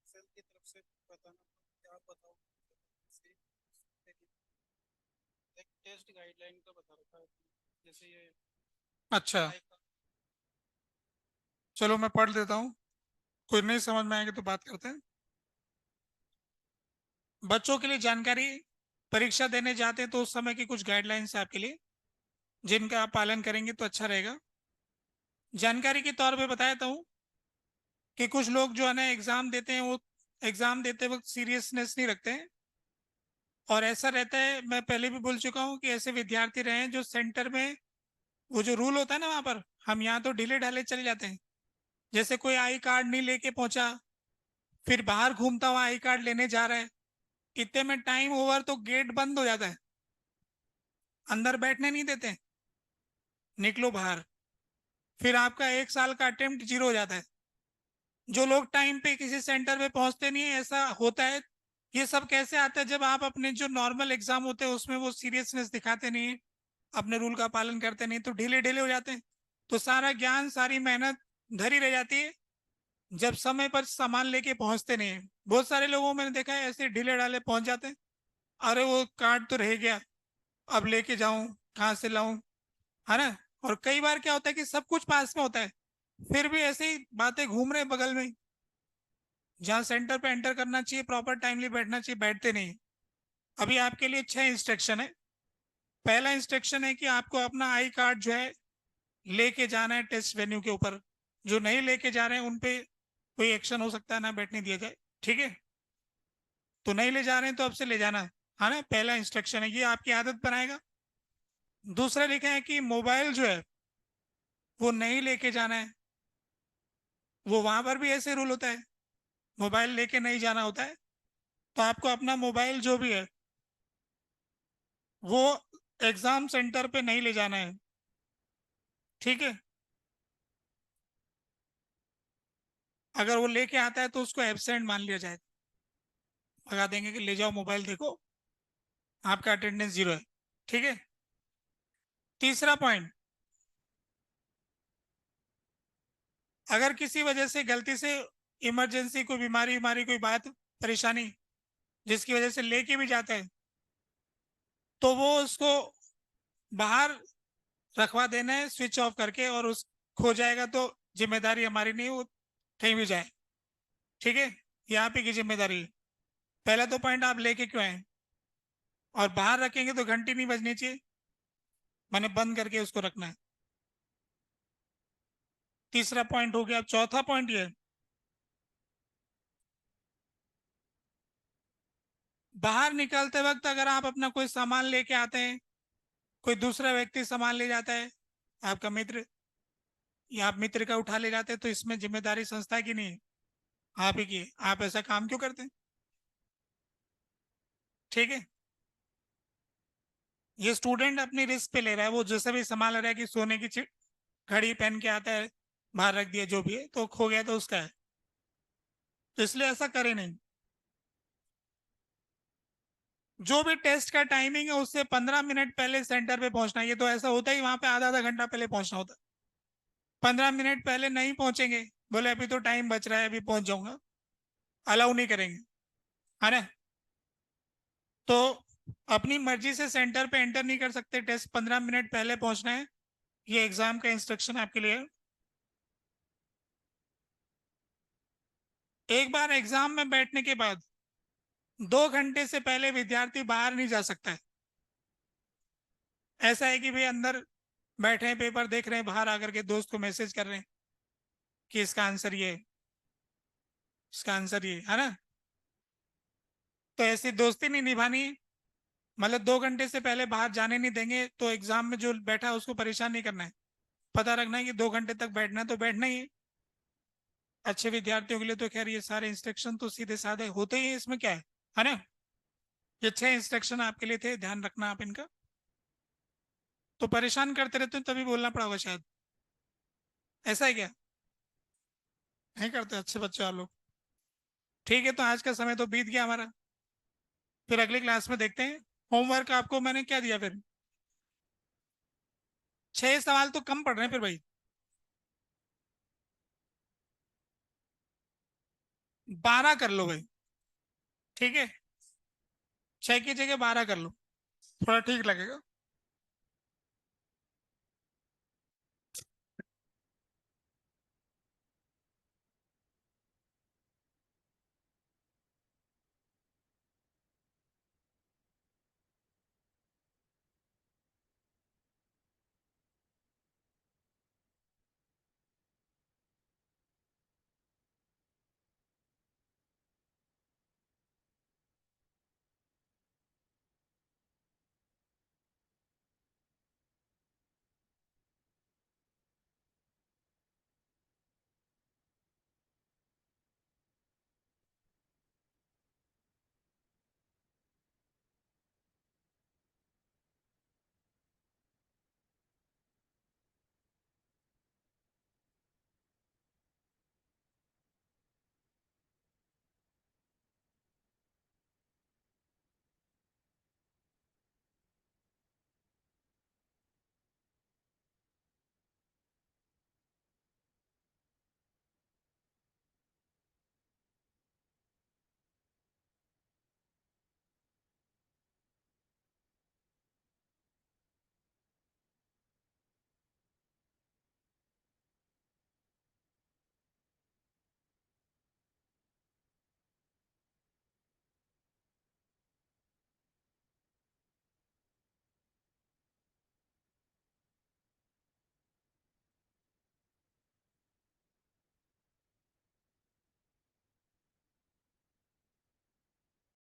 सेल की तरफ से बताना, क्या बताओ, एक टेस्ट गाइडलाइन का बता रखा है, जैसे ये। अच्छा, चलो मैं पढ़ देता हूँ, कोई नहीं समझ में आएगा तो बात करते हैं। बच्चों के लिए जानकारी, परीक्षा देने जाते हैं तो उस समय की कुछ गाइडलाइंस है आपके लिए, जिनका आप पालन करेंगे तो अच्छा रहेगा। जानकारी के तौर पे बताता हूँ कि कुछ लोग जो है ना एग्जाम देते हैं, वो एग्जाम देते वक्त सीरियसनेस नहीं रखते हैं। और ऐसा रहता है, मैं पहले भी बोल चुका हूँ कि ऐसे विद्यार्थी रहे हैं जो सेंटर में, वो जो रूल होता है ना वहाँ पर, हम यहाँ तो ढीले ढाले चले जाते हैं। जैसे कोई आई कार्ड नहीं लेके पहुंचा, फिर बाहर घूमता हुआ आई कार्ड लेने जा रहा है, इतने में टाइम ओवर तो गेट बंद हो जाता है, अंदर बैठने नहीं देते, निकलो बाहर। फिर आपका 1 साल का अटेम्प्ट जीरो हो जाता है। जो लोग टाइम पे किसी सेंटर पे पहुंचते नहीं है, ऐसा होता है। ये सब कैसे आता है, जब आप अपने जो नॉर्मल एग्जाम होते हैं उसमें वो सीरियसनेस दिखाते नहीं है, अपने रूल का पालन करते नहीं, तो ढीले ढीले हो जाते हैं। तो सारा ज्ञान, सारी मेहनत धरी रह जाती है जब समय पर सामान लेके पहुंचते नहीं है। बहुत सारे लोगों मैंने देखा है ऐसे ढीले ढाले पहुंच जाते हैं, अरे वो कार्ड तो रह गया, अब लेके जाऊं, कहाँ से लाऊं, है ना। और कई बार क्या होता है कि सब कुछ पास में होता है, फिर भी ऐसे ही बातें घूम रहे हैं बगल में ही। जहाँ सेंटर पे एंटर करना चाहिए, प्रॉपर टाइमली बैठना चाहिए, बैठते नहीं। अभी आपके लिए 6 इंस्ट्रक्शन है। पहला इंस्ट्रक्शन है कि आपको अपना आई कार्ड जो है लेके जाना है टेस्ट वेन्यू के ऊपर। जो नहीं लेके जा रहे हैं उन पे कोई एक्शन हो सकता है, ना बैठने दिया जाए, ठीक है। तो नहीं ले जा रहे हैं तो अब से ले जाना है ना, पहला इंस्ट्रक्शन है, ये आपकी आदत बनाएगा। दूसरा लिखा है कि मोबाइल जो है वो नहीं लेके जाना है। वो वहां पर भी ऐसे रूल होता है, मोबाइल लेके नहीं जाना होता है। तो आपको अपना मोबाइल जो भी है वो एग्जाम सेंटर पे नहीं ले जाना है, ठीक है। अगर वो लेके आता है तो उसको एब्सेंट मान लिया जाए, लगा देंगे कि ले जाओ मोबाइल देखो, आपका अटेंडेंस 0 है, ठीक है। तीसरा पॉइंट, अगर किसी वजह से गलती से इमरजेंसी, कोई बीमारी बीमारी कोई बात परेशानी जिसकी वजह से लेके भी जाता है, तो वो उसको बाहर रखवा देना है स्विच ऑफ करके, और उस खो जाएगा तो जिम्मेदारी हमारी नहीं, वो कहीं भी जाए, ठीक है। ये आप ही की जिम्मेदारी है। पहला तो पॉइंट आप लेके क्यों आए, और बाहर रखेंगे तो घंटी नहीं बजनी चाहिए, मैंने बंद करके उसको रखना है। तीसरा पॉइंट हो गया। अब चौथा पॉइंट ये है, बाहर निकलते वक्त अगर आप अपना कोई सामान लेके आते हैं, कोई दूसरा व्यक्ति सामान ले जाता है, आपका मित्र, या आप मित्र का उठा ले जाते हैं, तो इसमें जिम्मेदारी संस्था की नहीं है, आप ही की है। आप ऐसा काम क्यों करते हैं, ठीक है। ये स्टूडेंट अपनी रिस्क पे ले रहा है, वो जैसे भी सामान ले रहा है कि सोने की घड़ी पहन के आता है, बाहर रख दिया जो भी है, तो खो गया तो उसका है, तो इसलिए ऐसा करे नहीं। जो भी टेस्ट का टाइमिंग है उससे 15 मिनट पहले सेंटर पे पहुंचना है। ये तो ऐसा होता ही वहां पे आधा आधा घंटा पहले पहुंचना होता है। 15 मिनट पहले नहीं पहुंचेंगे, बोले अभी तो टाइम बच रहा है अभी पहुंच जाऊंगा, अलाउ नहीं करेंगे, है ना। तो अपनी मर्जी से सेंटर पे एंटर नहीं कर सकते, टेस्ट 15 मिनट पहले पहुंचना है। ये एग्जाम का इंस्ट्रक्शन आपके लिए है। एक बार एग्जाम में बैठने के बाद 2 घंटे से पहले विद्यार्थी बाहर नहीं जा सकता है। ऐसा है कि भाई अंदर बैठे हैं, पेपर देख रहे हैं, बाहर आकर के दोस्त को मैसेज कर रहे हैं कि इसका आंसर ये है, इसका आंसर ये है ना। तो ऐसी दोस्ती नहीं निभानी है। मतलब 2 घंटे से पहले बाहर जाने नहीं देंगे, तो एग्जाम में जो बैठा है उसको परेशान नहीं करना है। पता रखना है कि 2 घंटे तक बैठना है तो बैठना ही है। अच्छे विद्यार्थियों के लिए तो खैर ये सारे इंस्ट्रक्शन तो सीधे साधे होते ही हैं, इसमें क्या है ना। ये 6 इंस्ट्रक्शन आपके लिए थे, ध्यान रखना आप इनका। तो परेशान करते रहते हो तभी बोलना पड़ा होगा शायद, ऐसा है क्या, नहीं करते अच्छे बच्चे आप लोग। ठीक है, तो आज का समय तो बीत गया हमारा, फिर अगली क्लास में देखते हैं। होमवर्क आपको मैंने क्या दिया फिर, 6 सवाल तो कम पड़ रहे हैं फिर भाई, 12 कर लो भाई, ठीक है। 6 की जगह 12 कर लो, थोड़ा ठीक लगेगा।